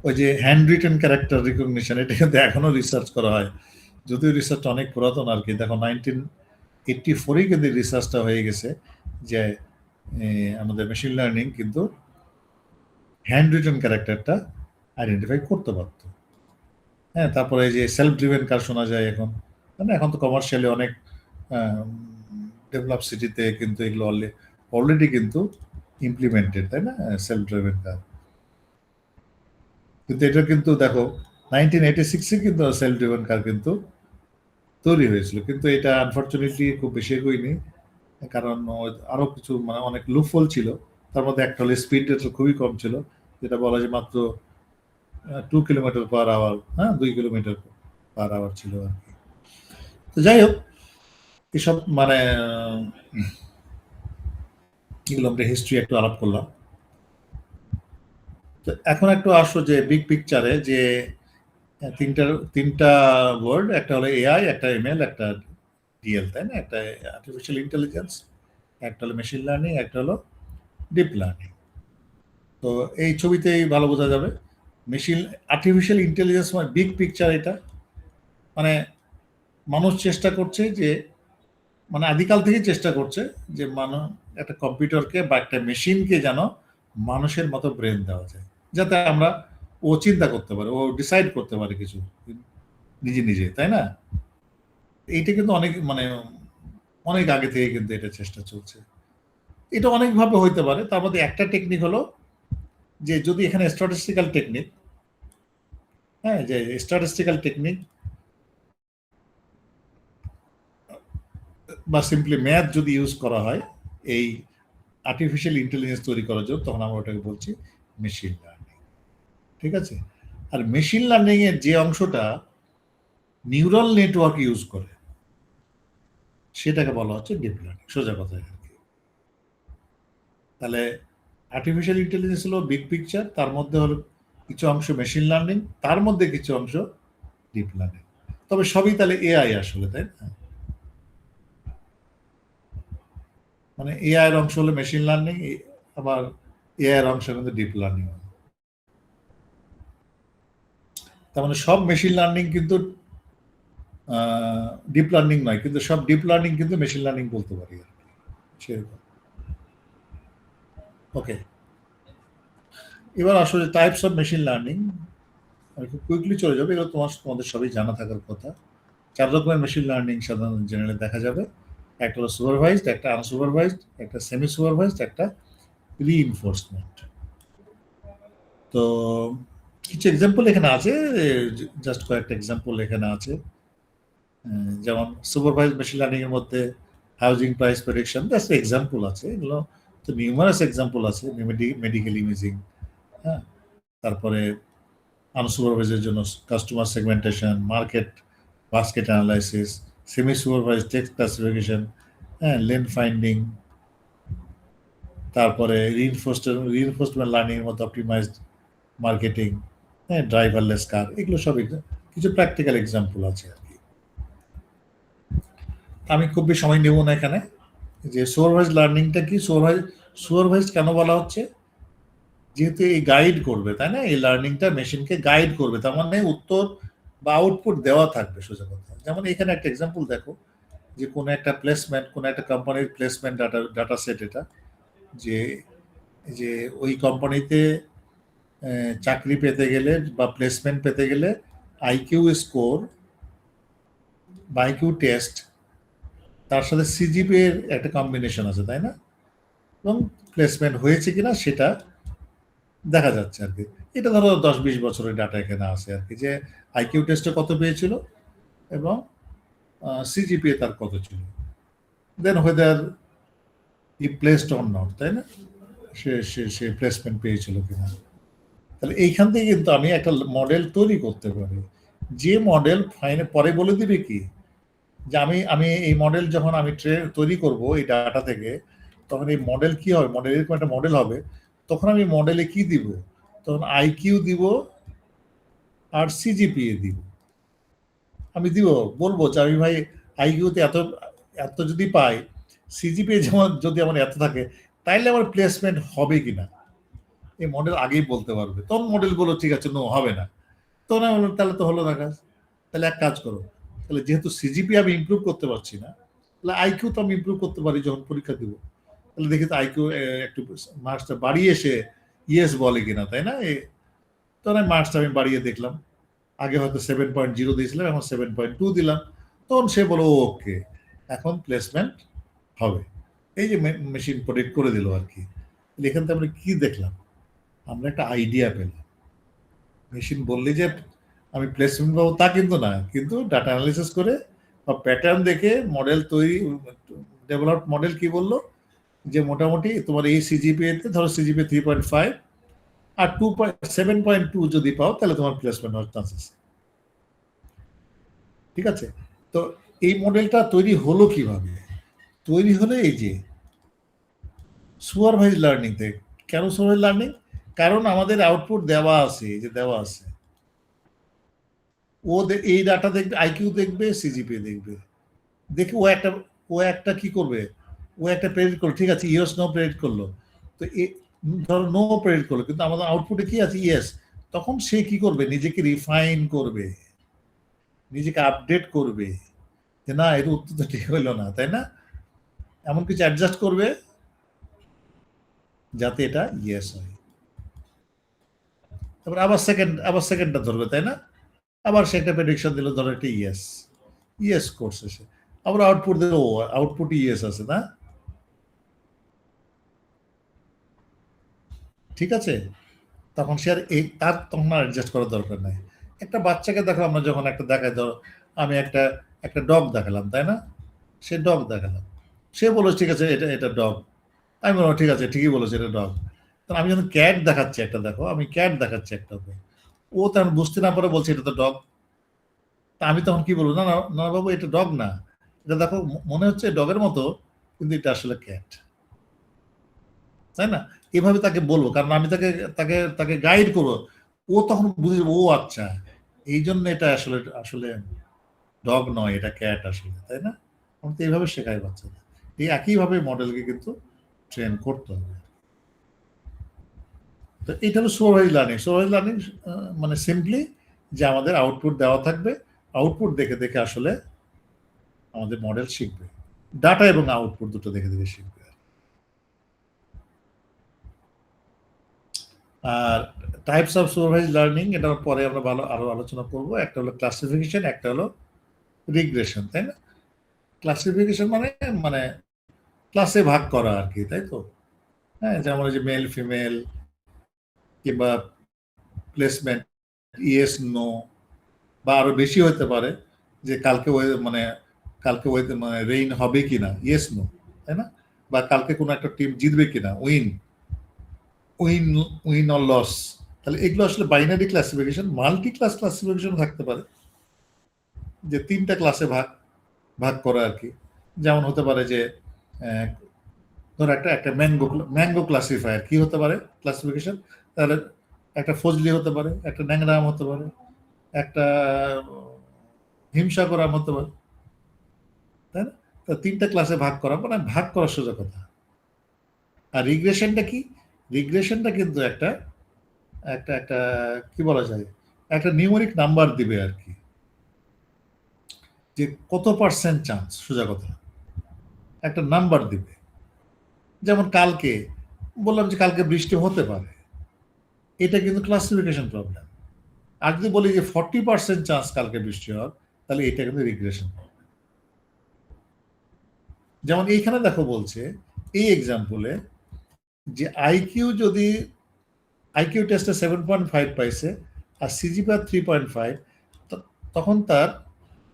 ওই যে হ্যান্ড রিটেন ক্যারেক্টার রিকগনিশন, এটা কিন্তু এখনো রিসার্চ করা হয়, যদিও রিসার্চ অনেক পুরাতন আর কি। দেখো 1984-এই কিন্তু রিসার্চটা হয়ে গেছে যে আমাদের মেশিন লার্নিং কিন্তু হ্যান্ড রিটেন ক্যারেক্টারটা আইডেন্টিফাই করতে পারতো। হ্যাঁ, তারপরে এই যে সেলফ ড্রিভেন কার শোনা যায় এখন, মানে এখন তো কমার্শিয়ালি অনেক ডেভেলপ সিটিতে কিন্তু এগুলো অলরেডি কিন্তু ইমপ্লিমেন্টেড, তাই না? সেলফ ড্রিভেন কার। কিন্তু এটা কিন্তু দেখো 1986-এ কিন্তু সেলফ ড্রিভেন কার কিন্তু তৈরি হয়েছিল, কিন্তু এটা আনফর্চুনেটলি খুব বেশি এগোয়নি, কারণ আরো কিছু মানে অনেক লুপহোল ছিল। তার মধ্যে একটা হলে স্পিড খুবই কম ছিল, যেটা বলা যায় মাত্র 2 কিলোমিটার পার আওয়ার, হ্যাঁ 2 কিলোমিটার পার আওয়ার ছিল আর কি। তো যাই হোক, এসব মানে এগুলো আমরা হিস্ট্রি একটু আলাপ করলাম। তো এখন একটু আসো যে বিগ পিকচারে যে তিনটা ওয়ার্ড, একটা হলো এআই, একটা এমএল, একটা ডিএল, তাই না? একটা আর্টিফিশিয়াল ইন্টেলিজেন্স, একটা হলো মেশিন লার্নিং, একটা হলো ডিপ লার্নিং। তো এই ছবিতেই ভালো বোঝা যাবে মেশিন আর্টিফিশিয়াল ইন্টেলিজেন্স মানে বিগ পিকচার। এটা মানে মানুষ চেষ্টা করছে যে মানে আদিকাল থেকেই চেষ্টা করছে যে একটা কম্পিউটারকে বা একটা মেশিনকে যেন মানুষের মতো ব্রেন দেওয়া যায়, যাতে আমরা ও চিন্তা করতে পারে, ও ডিসাইড করতে পারে কিছু নিজে নিজে, তাই না? এইটা কিন্তু অনেক মানে অনেক আগে থেকে কিন্তু এটা চেষ্টা চলছে। এটা অনেকভাবে হইতে পারে, তার মধ্যে একটা টেকনিক হলো যে যদি এখানে স্ট্যাটিস্টিক্যাল টেকনিক, হ্যাঁ, যে স্ট্যাটিস্টিক্যাল টেকনিক বা সিম্পলি ম্যাথ যদি ইউজ করা হয় এই আর্টিফিশিয়াল ইন্টেলিজেন্স তৈরি করার জন্য, তখন আমরা ওটাকে বলছি মেশিন লার্নিং। ঠিক আছে? আর মেশিন লার্নিং এর যে অংশটা নিউরাল নেটওয়ার্ক ইউজ করে সেটাকে বলা হচ্ছে ডিপ লার্নিং, সোজা কথায় আর কি। তাহলে আর্টিফিশিয়াল ইন্টেলিজেন্স হলো বিগ পিকচার, তার মধ্যে হলো কিছু অংশ মেশিন লার্নিং, তার মধ্যে কিছু অংশ ডিপ লার্নিং। তবে সবই তাহলে এআই আসলে, তাই না? মানে এআই এর অংশ হলো মেশিন লার্নিং, আবার এআই এর অংশ কিন্তু ডিপ লার্নিং। তার মানে সব মেশিন লার্নিং কিন্তু ডিপ লার্নিং নয়, কিন্তু সব ডিপ লার্নিং কিন্তু মেশিন লার্নিং বলতে পারি আর কি, সেরকম। ওকে, এবার আসলে টাইপস অফ মেশিন লার্নিং আমি খুব কুইকলি চলে যাবে, এগুলো তোমাদের সবই জানা থাকার কথা। 4 রকমের মেশিন লার্নিং সাধারণত জেনারেলি দেখা যাবে। একটা হলো সুপারভাইজড, একটা আনসুপারভাইজড, একটা সেমি সুপারভাইজড, একটা রিইনফোর্সমেন্ট। তো কিছু এক্সাম্পল এখানে আছে, জাস্ট কয়েকটা এক্সাম্পল এখানে আছে। যেমন সুপারভাইজড মেশিন লার্নিং এর মধ্যে housing price prediction, just example আছে, এগুলো তো নিউমারাস এক্সাম্পল আছে, মেডিকেল ইমেজিং। হ্যাঁ, তারপরে আনসুপারভাইজের জন্য customer segmentation, market basket analysis, semi supervised text classification, হ্যাঁ, লেন ফাইন্ডিং, তারপরে রিইনফোর্সমেন্ট লার্নিং এর মধ্যে অপটিমাইজড মার্কেটিং, হ্যাঁ, ড্রাইভারলেস কার, এগুলো সব কিছু প্র্যাকটিক্যাল এক্সাম্পল আছে আর কি। আমি খুব বেশি সময় নেব না এখানে। যে সুপারভাইজড লার্নিংটা কি, সুপারভাইজড কেন বলা হচ্ছে, যেহেতু এই গাইড করবে, তাই না, এই লার্নিংটা মেশিনকে গাইড করবে, তার মানে উত্তর বা আউটপুট দেওয়া থাকবে সোজা কথা। যেমন এখানে একটা এক্সাম্পল দেখো, যে কোনো একটা প্লেসমেন্ট, কোনো একটা কোম্পানির প্লেসমেন্ট ডাটা সেট, এটা যে যে ওই কোম্পানিতে চাকরি পেতে গেলে বা প্লেসমেন্ট পেতে গেলে আইকিউ স্কোর বা আইকিউ টেস্ট, তার সাথে সিজিপি এর একটা কম্বিনেশন আছে, তাই না, এবং প্লেসমেন্ট হয়েছে কিনা সেটা দেখা যাচ্ছে আর কি। এটা ধরো 10-20 বছরের ডাটা এখানে আছে আর কি, যে আইকিউ টেস্টে কত পেয়েছিল এবং সিজিপিএ তার কত ছিল, then whether he placed or not, তাই না, সে প্লেসমেন্ট পেয়েছিল কিনা। তাহলে এইখান থেকে কিন্তু আমি একটা মডেল তৈরি করতে পারি, যে মডেল পরে বলে দিবে কি, যে আমি এই মডেল যখন আমি তৈরি করব এই ডাটা থেকে, তখন এই মডেল কি হবে, মডেল এরকম একটা মডেল হবে, তখন আমি মডেলে কি দিব, তখন আইকিউ দিব আর সিজিপিএ দিব। আমি দিব, বলবো যে আমি ভাই আইকিউতে এত এত যদি পাই, সিজিপিএ যেমন যদি আমার এত থাকে, তাইলে আমার প্লেসমেন্ট হবে কিনা এই মডেল আগেই বলতে পারবে। তখন মডেল বলো ঠিক আছে, নো, হবে না, তখন আমি বললাম তাহলে তো হলো না কাজ। তাহলে এক কাজ করো, তাহলে যেহেতু সিজিপি আমি ইমপ্রুভ করতে পারছি না, তাহলে আইকিউ তো আমি ইমপ্রুভ করতে পারি যখন পরীক্ষা দিব। তাহলে দেখি তো আইকিউ একটু মার্কসটা বাড়িয়ে এসে ইয়েস বলে কিনা, তাই না। তখন আমি মার্কসটা আমি বাড়িয়ে দেখলাম, আগে হয়তো 7.0 দিয়েছিলাম, এখন 7.2 দিলাম, তখন সে বলো ওকে, এখন প্লেসমেন্ট হবে। এই যে মেশিন প্রেডিক্ট করে দিল আর কি। এখান থেকে আমরা কি দেখলাম, আমরা একটা আইডিয়া পেলাম। মেশিন বললে যে আমি প্লেসমেন্ট পাবো তা কিন্তু না, কিন্তু ডাটা অ্যানালিসিস করে বা প্যাটার্ন দেখে মডেল তৈরি, ডেভেলপ মডেল কি বললো, যে মোটামুটি তোমার এই সিজিপিএতে ধরো সিজিপিএ 3.5 আর 7.2 যদি পাও, তাহলে তোমার প্লেসমেন্ট হওয়ার চান্স আছে। ঠিক আছে, তো এই মডেলটা তৈরি হলো কিভাবে, তৈরি হলো এই যে সুপারভাইজ লার্নিং থেকে। কেন সুপারভাইজ লার্নিং, কারণ আমাদের আউটপুট দেওয়া আছে, এই যে দেওয়া আছে, ও এই ডাটা দেখবে, আইকিউ দেখবে, সিজিপিএ দেখবে, দেখে ও একটা কি করবে, ও একটা প্রেডিক্ট করলো, ঠিক আছে, ইয়েস নো প্রেডিক্ট করলো, তো ধরো নো প্রেডিক্ট করলো, কিন্তু আমাদের আউটপুটে কি আছে, ইয়েস, তখন সে কি করবে, নিজেকে রিফাইন করবে, নিজেকে আপডেট করবে, যে না এর উত্তর তো ঠিক হইলো না, তাই না, এমন কিছু অ্যাডজাস্ট করবে যাতে এটা ইয়েস হয়। তারপর আবার সেকেন্ডটা ধরবে, তাই না, আবার সে একটা প্রেডিকশন দিল, ধরো একটা ইয়েস করছে সে, আবার আউটপুট দিল, ও আউটপুট ইয়েস আছে না, ঠিক আছে, তখন সে আর তার তখন আর অ্যাডজাস্ট করার দরকার নাই। একটা বাচ্চাকে দেখো, আমরা যখন একটা দেখাই, ধরো আমি একটা ডগ দেখালাম, তাই না, সে ডগ দেখালাম, সে বলো ঠিক আছে এটা ডগ, আমি বললাম ঠিক আছে, ঠিকই বলেছে এটা ডগ। তখন আমি যখন ক্যাট দেখাচ্ছি একটা, দেখো আমি ক্যাট দেখাচ্ছি একটা, ও তখন বুঝতে না পারে বলছে এটা তো ডগ। তা আমি তখন কি বলবো, না না না বাবু, এটা ডগ না, এটা দেখো মনে হচ্ছে ডগের মতো, কিন্তু এটা আসলে ক্যাট, তাই না। এভাবে তাকে বলবো, কারণ আমি তাকে তাকে তাকে গাইড করবো, ও তখন বুঝে, ও আচ্ছা, এই জন্য এটা আসলে আসলে ডগ নয়, এটা ক্যাট আসলে, তাই না। আমি তো এইভাবে শেখাই বাচ্চাদের। এই একইভাবে মডেলকে কিন্তু ট্রেন করতে হবে। তো এটা হলো সুপারভাইজ লার্নিং। সুপারভাইজ লার্নিং মানে সিম্পলি যে আমাদের আউটপুট দেওয়া থাকবে, আউটপুট দেখে দেখে আসলে আমাদের মডেল শিখবে, ডাটা এবং আউটপুট দুটো দেখে দেখে শিখবে। আর টাইপস অফ সুপারভাইজ লার্নিং এটা পরে আমরা আরো আলোচনা করব। একটা হলো ক্লাসিফিকেশন, একটা হলো রিগ্রেশন, তাই না? ক্লাসিফিকেশন মানে মানে ক্লাসে ভাগ করা আর কি, তাই তো? হ্যাঁ, যেমন যে মেল ফিমেল কিংবা প্লেসমেন্ট, ইয়েস নো, বা আরো বেশি হতে পারে যে কালকে মানে রেইন হবে কিনা, ইয়েস নো, তাই না? বা কালকে কোনো একটা টিম জিতবে কিনা, win win win or loss. তাহলে এগুলো আসলে binary classification. Multi class classification থাকতে পারে, যে 3টা ক্লাসে ভাগ ভাগ করা আর কি। যেমন হতে পারে যে ধর একটা ম্যাঙ্গো ক্লাসিফায়ার কি হতে পারে ক্লাসিফিকেশন, তাহলে একটা ফজলি হতে পারে, একটা ন্যাংরা আম হতে পারে, একটা হিমসাগর আম হতে পারে, তাই না? তো 3টা ক্লাসে ভাগ করা মানে ভাগ করার সোজা কথা। আর রিগ্রেশনটা কি? রিগ্রেশনটা কিন্তু একটা একটা একটা কি বলা যায়, একটা নিউমেরিক নাম্বার দিবে আর কি, যে কত পার্সেন্ট চান্স, সোজা কথা একটা নাম্বার দিবে। যেমন কালকে বললাম যে কালকে বৃষ্টি হতে পারে, এটা কিন্তু ক্লাসিফিকেশন প্রবলেম। আর যদি বলি যে 40% চান্স কালকে বৃষ্টি হওয়ার, তাহলে এটা কিন্তু রিগ্রেশন। যেমন এইখানে দেখো বলছে এই এক্সাম্পলে যে আইকিউ টেস্টে 7.5 পাইছে আর সিজিপিআর 3.5, তখন তার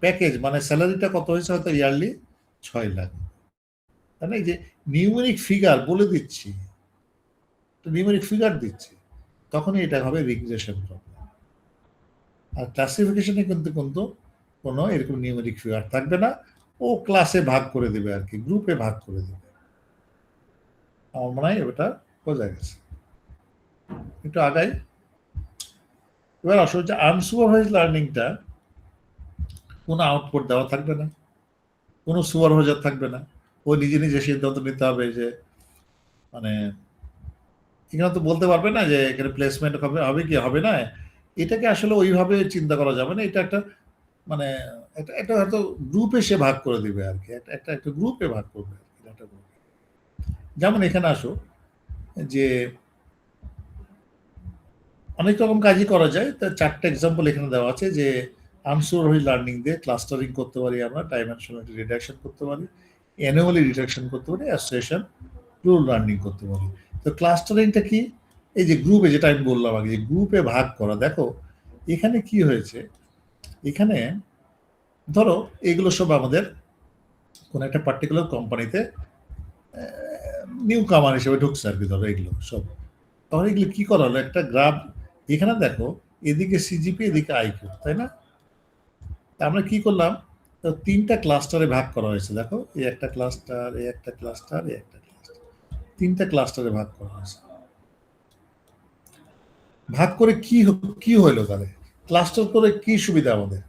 প্যাকেজ মানে স্যালারিটা কত হয়েছে, হয়তো ইয়ারলি 6 লাখ। তাই না? এই যে নিউমেরিক ফিগার বলে দিচ্ছি, নিউমেরিক ফিগার দিচ্ছি, তখনই এটা হবে রিগ্রেশন প্রবলেম। আর ক্লাসিফিকেশনে কিন্তু কোনো এরকম নিউমেরিক ফিগার থাকবে না, ও ক্লাসে ভাগ করে দেবে আর কি, গ্রুপে ভাগ করে দেবে। আমার মনে হয় ওটা বোঝা গেছে। একটু আগাই। এবার আসলে যে আনসুপারভাইজ লার্নিংটা কোনো আউটপুট দেওয়া থাকবে না, কোনো সুপারভাইজার থাকবে না, ও নিজে নিজে সিদ্ধান্ত নিতে হবে যে মানে এখানে তো বলতে পারবে না যে এখানে প্লেসমেন্ট হবে কি হবে না। এটাকে আসলে ওইভাবে চিন্তা করা যাবে না। এটা একটা মানে এটা হয়তো গ্রুপে সে ভাগ করে দিবে আর কি, একটা গ্রুপে ভাগ করবে আর কি, একটা গ্রুপে। যেমন এখানে আসো যে অনেক রকম কাজই করা যায়, তার 4টা এক্সাম্পল এখানে দেওয়া আছে। যে আনসুপারভাইজ লার্নিং দিয়ে ক্লাস্টারিং করতে পারি আমরা, ডাইমেনশনালিটি রিডাকশন করতে পারি, অ্যানুয়ালি রিডাকশন করতে পারি, অ্যাসোসিয়েশন রুল লার্নিং করতে পারি। তো ক্লাস্টারিংটা কি? এই যে গ্রুপে, যেটা আমি বললাম আগে, যে গ্রুপে ভাগ করা। দেখো এখানে কি হয়েছে, এখানে ধরো এগুলো সব আমাদের কোন একটা পার্টিকুলার কোম্পানিতে নিউ কামার হিসেবে ঢুকছে আর কি, ধরো এগুলো সব। তখন এগুলো কি করা হলো, একটা গ্রাফ। এখানে দেখো এদিকে সিজিপি, এদিকে আইকিউ, তাই না? আমরা কি করলাম, 3টা ক্লাস্টারে ভাগ করা হয়েছে। দেখো এই একটা ক্লাস্টার, এই একটা ক্লাস্টার, এই একটা ক্লাস্টার, 3টা ক্লাস্টারে ভাগ করা হয়েছে। ভাগ করে কি হইলো তাহলে, ক্লাস্টার করে কি সুবিধা আমাদের?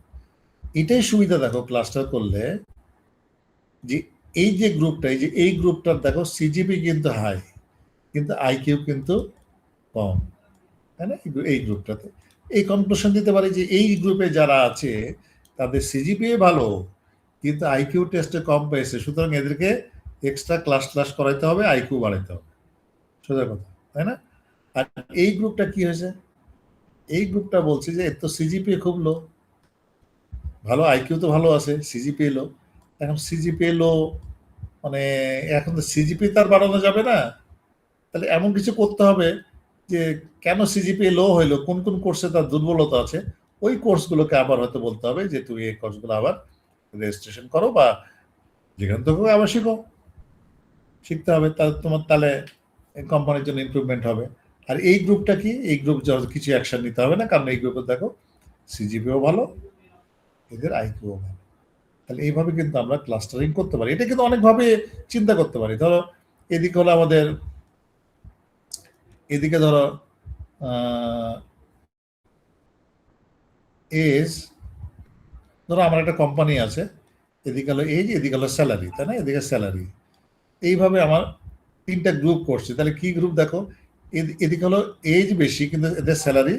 এটাই সুবিধা। দেখো ক্লাস্টার করলে যে এই যে গ্রুপটা, এই গ্রুপটার দেখো সিজিপি কিন্তু হাই, কিন্তু আইকিউ কিন্তু কম, তাই না? এই গ্রুপটাতে এই কনক্লুশন দিতে পারি যে এই গ্রুপে যারা আছে তাদের সিজিপিএ ভালো, কিন্তু আইকিউ টেস্টে কম পেয়েছে, সুতরাং এদেরকে এক্সট্রা ক্লাস করাইতে হবে, আইকিউ বাড়াইতে হবে, সোজা কথা, তাই না? আর এই গ্রুপটা কি হয়েছে, এই গ্রুপটা বলছে যে এর তো সিজিপিএ খুব লো, ভালো আইকিউ তো ভালো আছে, সিজিপিএ লো। এখন সিজিপিএ লো মানে এখন তো সিজিপি তার বাড়ানো যাবে না, তাহলে এমন কিছু করতে হবে যে কেন সিজিপিএ লো হইলো, কোন কোন কোর্সে তার দুর্বলতা আছে, ওই কোর্সগুলোকে আবার হয়তো বলতে হবে যে তুমি এই কোর্সগুলো আবার রেজিস্ট্রেশন করো, বা যেখান থেকে আবার শিখতে হবে, তোমার তাহলে কোম্পানির জন্য ইমপ্রুভমেন্ট হবে। আর এই গ্রুপটা কি, এই গ্রুপ কিছু অ্যাকশন নিতে হবে না, কারণ এই গ্রুপে দেখো সিজিপিও ভালো, এদের আইকিউও ভালো। তাহলে এইভাবে কিন্তু আমরা ক্লাস্টারিং করতে পারি। এটা কিন্তু অনেকভাবে চিন্তা করতে পারি। ধরো এদিকে হলো আমাদের, এদিকে ধরো এজ, ধরো আমার একটা কোম্পানি আছে, এদিকে হলো এজ, এদিকে হলো স্যালারি, তাই না? এদিকে স্যালারি। এইভাবে আমার 3টা গ্রুপ করছে। তাহলে কি গ্রুপ দেখো, এদিকে হলো এজ বেশি কিন্তু এদের স্যালারি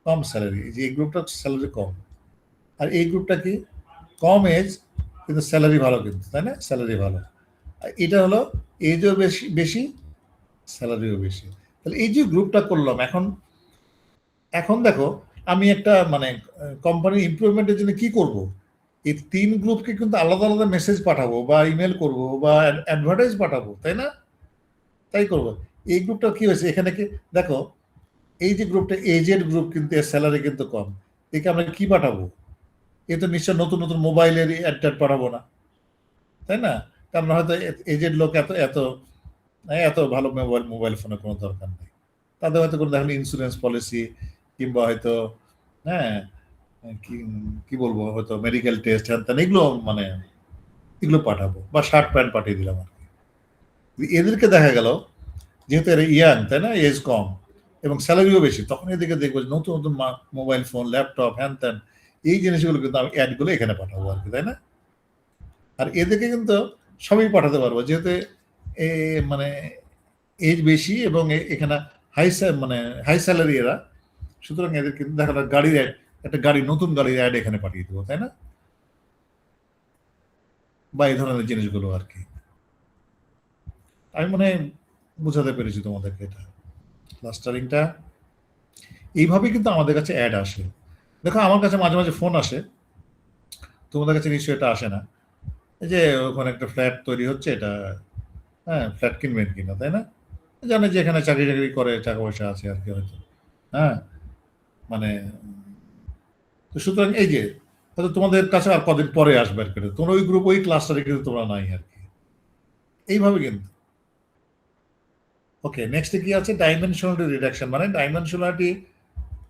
কম স্যালারি, যে এই গ্রুপটা স্যালারি কম। আর এই গ্রুপটা কি কম এজ কিন্তু স্যালারি ভালো, কিন্তু তাই না, স্যালারি ভালো। আর এটা হলো এজও বেশি বেশি, স্যালারিও বেশি। তাহলে এই যে গ্রুপটা করলাম, এখন এখন দেখো আমি একটা মানে কোম্পানি ইমপ্রুভমেন্টের জন্য কি করব, এই তিন গ্রুপকে কিন্তু আলাদা আলাদা মেসেজ পাঠাবো বা ইমেল করব বা অ্যাডভার্টাইজ পাঠাবো, তাই না? তাই করবো। এই গ্রুপটা কি হয়েছে এখানে কি দেখো, এই যে গ্রুপটা এজেড গ্রুপ, কিন্তু এর স্যালারি কিন্তু কম, একে আমরা কি পাঠাবো? এ তো নিশ্চয় নতুন নতুন মোবাইলের অ্যাড পাঠাবো না, তাই না? কারণ হয়তো এজেড লোক এত এত এত ভালো মোবাইল ফোনের কোনো দরকার নেই। তাদের হয়তো কোনো দেখেন ইন্স্যুরেন্স পলিসি কিংবা হয়তো হ্যাঁ কি কি বলবো, হয়তো মেডিকেল টেস্ট হ্যান ত্যান এগুলো মানে এগুলো পাঠাবো, বা শার্ট প্যান্ট পাঠিয়ে দিলাম আর কি। এদেরকে দেখা গেল যেহেতু এরা ইয়াং, তাই না, এজ কম এবং স্যালারিও বেশি, তখন এদিকে দেখবো যে নতুন নতুন মোবাইল ফোন, ল্যাপটপ, হ্যান ত্যান এই জিনিসগুলো কিন্তু আমি অ্যাডগুলো এখানে পাঠাবো আর কি, তাই না? আর এদেরকে কিন্তু সবই পাঠাতে পারবো, যেহেতু এ মানে এজ বেশি এবং এখানে হাই মানে হাই স্যালারি এরা, সুতরাং এদের কিন্তু দেখা যায় গাড়ির অ্যাড, একটা গাড়ি, নতুন গাড়ির অ্যাড এখানে পাঠিয়ে দেবো, তাই না? বা এই ধরনের জিনিসগুলো আর কি। আমি মনে হয় বুঝাতে পেরেছি তোমাদেরকে এটা, ক্লাস্টারিংটা এইভাবেই কিন্তু আমাদের কাছে অ্যাড আসে। দেখো আমার কাছে মাঝে মাঝে ফোন আসে, তোমাদের কাছে নিশ্চয়ই এটা আসে না, এই যে ওখানে একটা ফ্ল্যাট তৈরি হচ্ছে, এটা হ্যাঁ ফ্ল্যাট কিনবেন কিনা, তাই না? জানে যে এখানে চাকরি টাকরি করে, টাকা পয়সা আছে আর কি হয়তো, হ্যাঁ মানে তো সুতরাং এই যে হয়তো তোমাদের কাছে আর কদিন পরে আসবে আর কি, তোমার ওই গ্রুপ ওই ক্লাস্টারে কিন্তু তোমরা নাই আর কি, এইভাবে কিন্তু। ওকে, নেক্সটে কি আছে, ডাইমেনশনালিটি রিডাকশন। মানে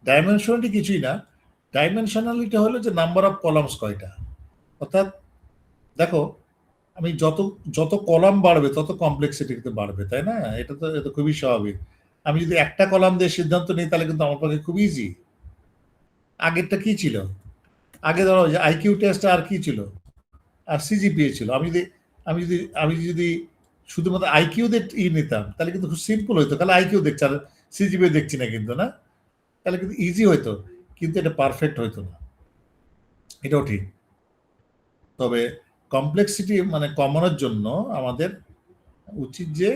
ডাইমেনশনালিটি কিছুই না, ডাইমেনশনালিটি হলো যে নাম্বার অফ কলামস কয়টা। অর্থাৎ দেখো আমি যত যত কলাম বাড়বে তত কমপ্লেক্সিটি কিন্তু বাড়বে, তাই না? এটা খুবই স্বাভাবিক। আমি যদি একটা কলাম দিয়ে সিদ্ধান্ত নিই তাহলে কিন্তু আমার পক্ষে খুব ইজি। আগেরটা কি ছিল, আগে ধরো যে আইকিউ টেস্ট আর কি ছিল, আর সিজিপিএ ছিল। আমি যদি শুধুমাত্র আইকিউ দিয়ে নিতাম তাহলে কিন্তু খুব সিম্পল হইতো, তাহলে আইকিউ দেখছি আর সিজিপিএ দেখছি না কিন্তু, না? তাহলে কিন্তু ইজি হইতো, কিন্তু এটা পারফেক্ট হইতো না, এটাও ঠিক। তবে কমপ্লেক্সিটি মানে কমানোর জন্য আমাদের উচিত যে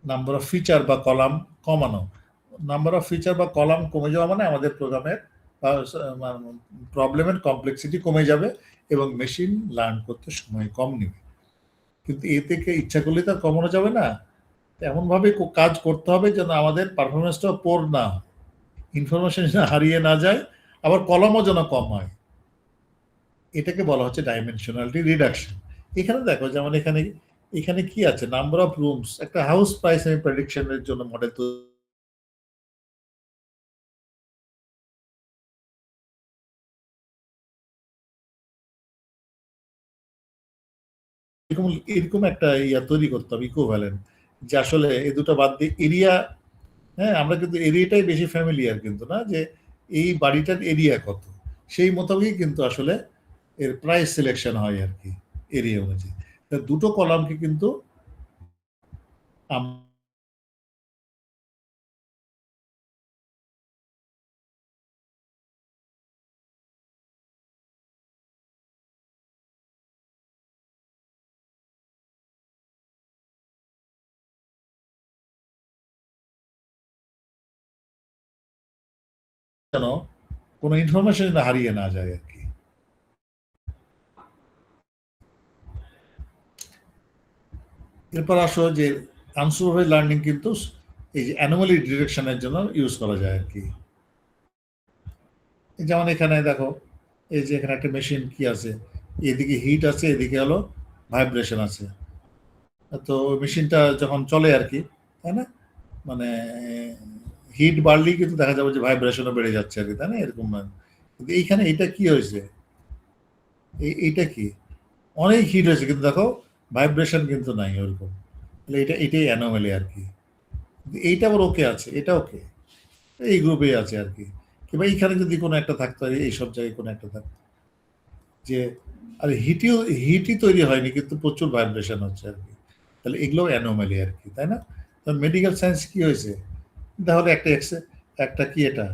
নাম্বার অফ ফিচার বা কলাম কমানো। নাম্বার অফ ফিচার বা কলাম কমে যাওয়া মানে আমাদের প্রোগ্রামের প্রবলেমের কমপ্লেক্সিটি কমে যাবে এবং মেশিন লার্ন করতে সময় কম নেবে। কিন্তু এ থেকে ইচ্ছা করলে তো আর কমানো যাবে না, এমনভাবে কাজ করতে হবে যেন আমাদের পারফরমেন্সটাও পোর না হয়, ইনফরমেশন যেন হারিয়ে না যায়, আবার কলমও যেন কম হয়। এটাকে বলা হচ্ছে ডাইমেনশনালিটি রিডাকশন। এখানে দেখো যেমন এখানে এখানে কি আছে, নাম্বার অফ রুমস, একটা হাউস প্রাইস আমি প্রেডিকশনের জন্য মডেল তো এরকম এরকম একটা ইয়া তৈরি করতে হবে, ইকুইভ্যালেন্ট, যে আসলে এই দুটো বাদ দিয়ে এরিয়া, হ্যাঁ আমরা কিন্তু এরিয়াটাই বেশি ফ্যামিলিয়ার কিন্তু, না যে এই বাড়িটার এরিয়া কত, সেই মোতাবেকই কিন্তু আসলে এর প্রাইস সিলেকশন হয় আর কি, এরিয়া অনুযায়ী। তা দুটো কলামকে কিন্তু যেন কোনো ইনফরমেশন যেন হারিয়ে না যায় আর কি। এরপর আসো যে আনসুপারভাইজ লার্নিং কিন্তু এই যে অ্যানোমালি ডিটেকশনের জন্য ইউজ করা যায় আর কি। যেমন এখানে দেখো এই যে এখানে একটা মেশিন কি আছে, এদিকে হিট আছে, এদিকে হলো ভাইব্রেশন আছে। তো মেশিনটা যখন চলে আর কি, তাই না, মানে হিট বাড়লেই কিন্তু দেখা যাবে যে ভাইব্রেশনও বেড়ে যাচ্ছে আর কি, তাই না, এরকম। কিন্তু এইখানে এটা কি হয়েছে, এইটা কি অনেক হিট হয়েছে কিন্তু দেখো ভাইব্রেশন কিন্তু নাই ওরকম, তাহলে এটাই অ্যানোমালি আর কি। এইটা আবার ওকে আছে, এটা ওকে, এই গ্রুপে আছে আর কি। কিংবা এইখানে যদি কোনো একটা থাকতো, এইসব জায়গায় কোনো একটা থাকতো যে আর হিটই তৈরি হয়নি কিন্তু প্রচুর ভাইব্রেশন হচ্ছে আর কি, তাহলে এগুলো অ্যানোমালি আর কি, তাই না? মেডিকেল সায়েন্স কি হয়েছে, তাহলে একটা কি এটা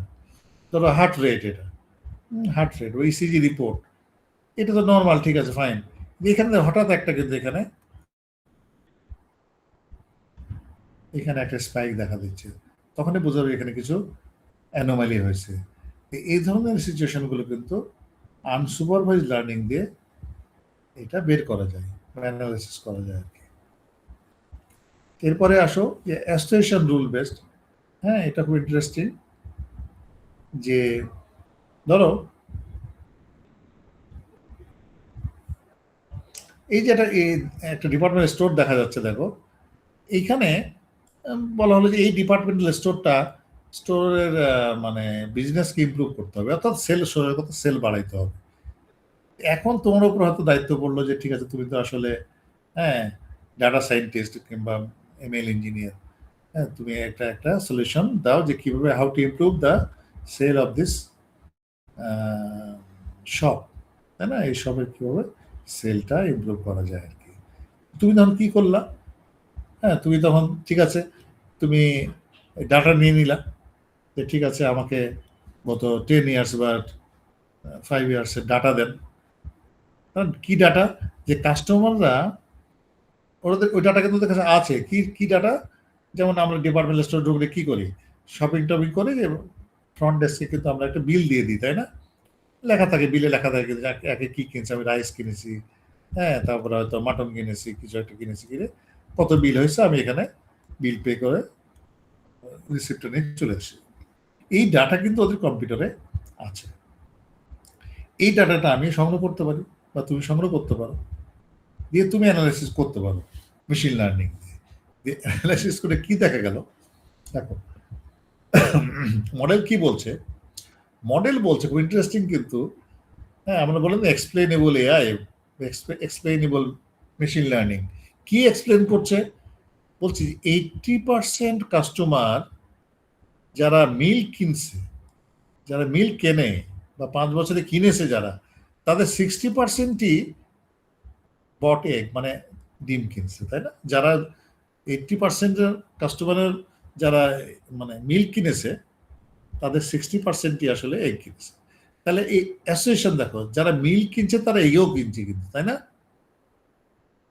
ধরো হার্ট রেট, এটা হার্ট রেট ওই ইসিজি রিপোর্ট, এটা তো নর্মাল, ঠিক আছে ফাইন। এখানে হঠাৎ একটা কিন্তু এখানে একটা স্পাইক দেখা দিচ্ছে, তখনই বোঝা যাবে এখানে কিছু অ্যানোমালি হয়েছে। এই ধরনের সিচুয়েশনগুলো কিন্তু আনসুপারভাইজ লার্নিং দিয়ে এটা বের করা যায়, অ্যানালাইসিস করা যায় আর কি। এরপরে আসো যে অ্যাসোসিয়েশন রুল বেসড। হ্যাঁ, এটা খুব ইন্টারেস্টিং যে ধরো এই যে একটা ডিপার্টমেন্টাল স্টোর দেখা যাচ্ছে, দেখো এইখানে বলা হলো যে এই ডিপার্টমেন্টাল স্টোরের মানে বিজনেসকে ইমপ্রুভ করতে হবে, অর্থাৎ সেল বাড়াইতে হবে। এখন তোমার উপর হয়তো দায়িত্ব পড়লো যে ঠিক আছে, তুমি তো আসলে হ্যাঁ ডাটা সায়েন্টিস্ট কিংবা এমএল ইঞ্জিনিয়ার, হ্যাঁ তুমি একটা সলিউশন দাও যে কিভাবে how to improve the sale of this shop, তাই না? এই শপের কিভাবে সেলটা ইমপ্রুভ করা যায় আর কি। তুমি তখন কি করলা? হ্যাঁ, তুমি তখন ঠিক আছে, তুমি ডাটা নিয়ে নিলা যে ঠিক আছে আমাকে গত 10 ইয়ার্স বা 5 ইয়ার্সের ডাটা দেন। কি ডাটা? যে কাস্টমাররা ওদের ওই ডাটা কিন্তু ওদের কাছে আছে, কি কি ডাটা? যেমন আমরা ডিপার্টমেন্টাল স্টোর ঢুকলে কি করি, শপিং টপিং করে যে ফ্রন্ট ডেস্কে কিন্তু আমরা একটা বিল দিয়ে দিই, তাই না? লেখা থাকে, বিলে লেখা থাকে কিন্তু একে কি কিনছি, আমি রাইস কিনেছি, হ্যাঁ তারপরে হয়তো মাটন কিনেছি, কিছু একটা কিনেছি, কিনে কত বিল হয়েছে আমি এখানে বিল পে করে রিসিপ্টটা নিয়ে চলে আসি। এই ডাটা কিন্তু ওদের কম্পিউটারে আছে। এই ডাটাটা আমি সংগ্রহ করতে পারি বা তুমি সংগ্রহ করতে পারো, দিয়ে তুমি অ্যানালাইসিস করতে পারো মেশিন লার্নিং দিয়ে। অ্যানালাইসিস করে কি দেখা গেল, দেখো মডেল কি বলছে, মডেল বলছে খুব ইন্টারেস্টিং কিন্তু, হ্যাঁ আমরা বললাম explainable AI, explainable machine learning. কি এক্সপ্লেন করছে? বলছি 80% কাস্টমার যারা মিল কিনছে, যারা মিল কেনে বা 5 বছরে কিনেছে যারা, তাদের 60%ই বট এগ মানে ডিম কিনছে, তাই না? যারা 80% কাস্টমারের যারা মানে মিল কিনেছে, তাদের 60%ই আসলে এগ কিনছে। তাহলে এই অ্যাসোসিয়েশন দেখো, যারা মিল কিনছে তারা এগও কিনছে কিন্তু, তাই না?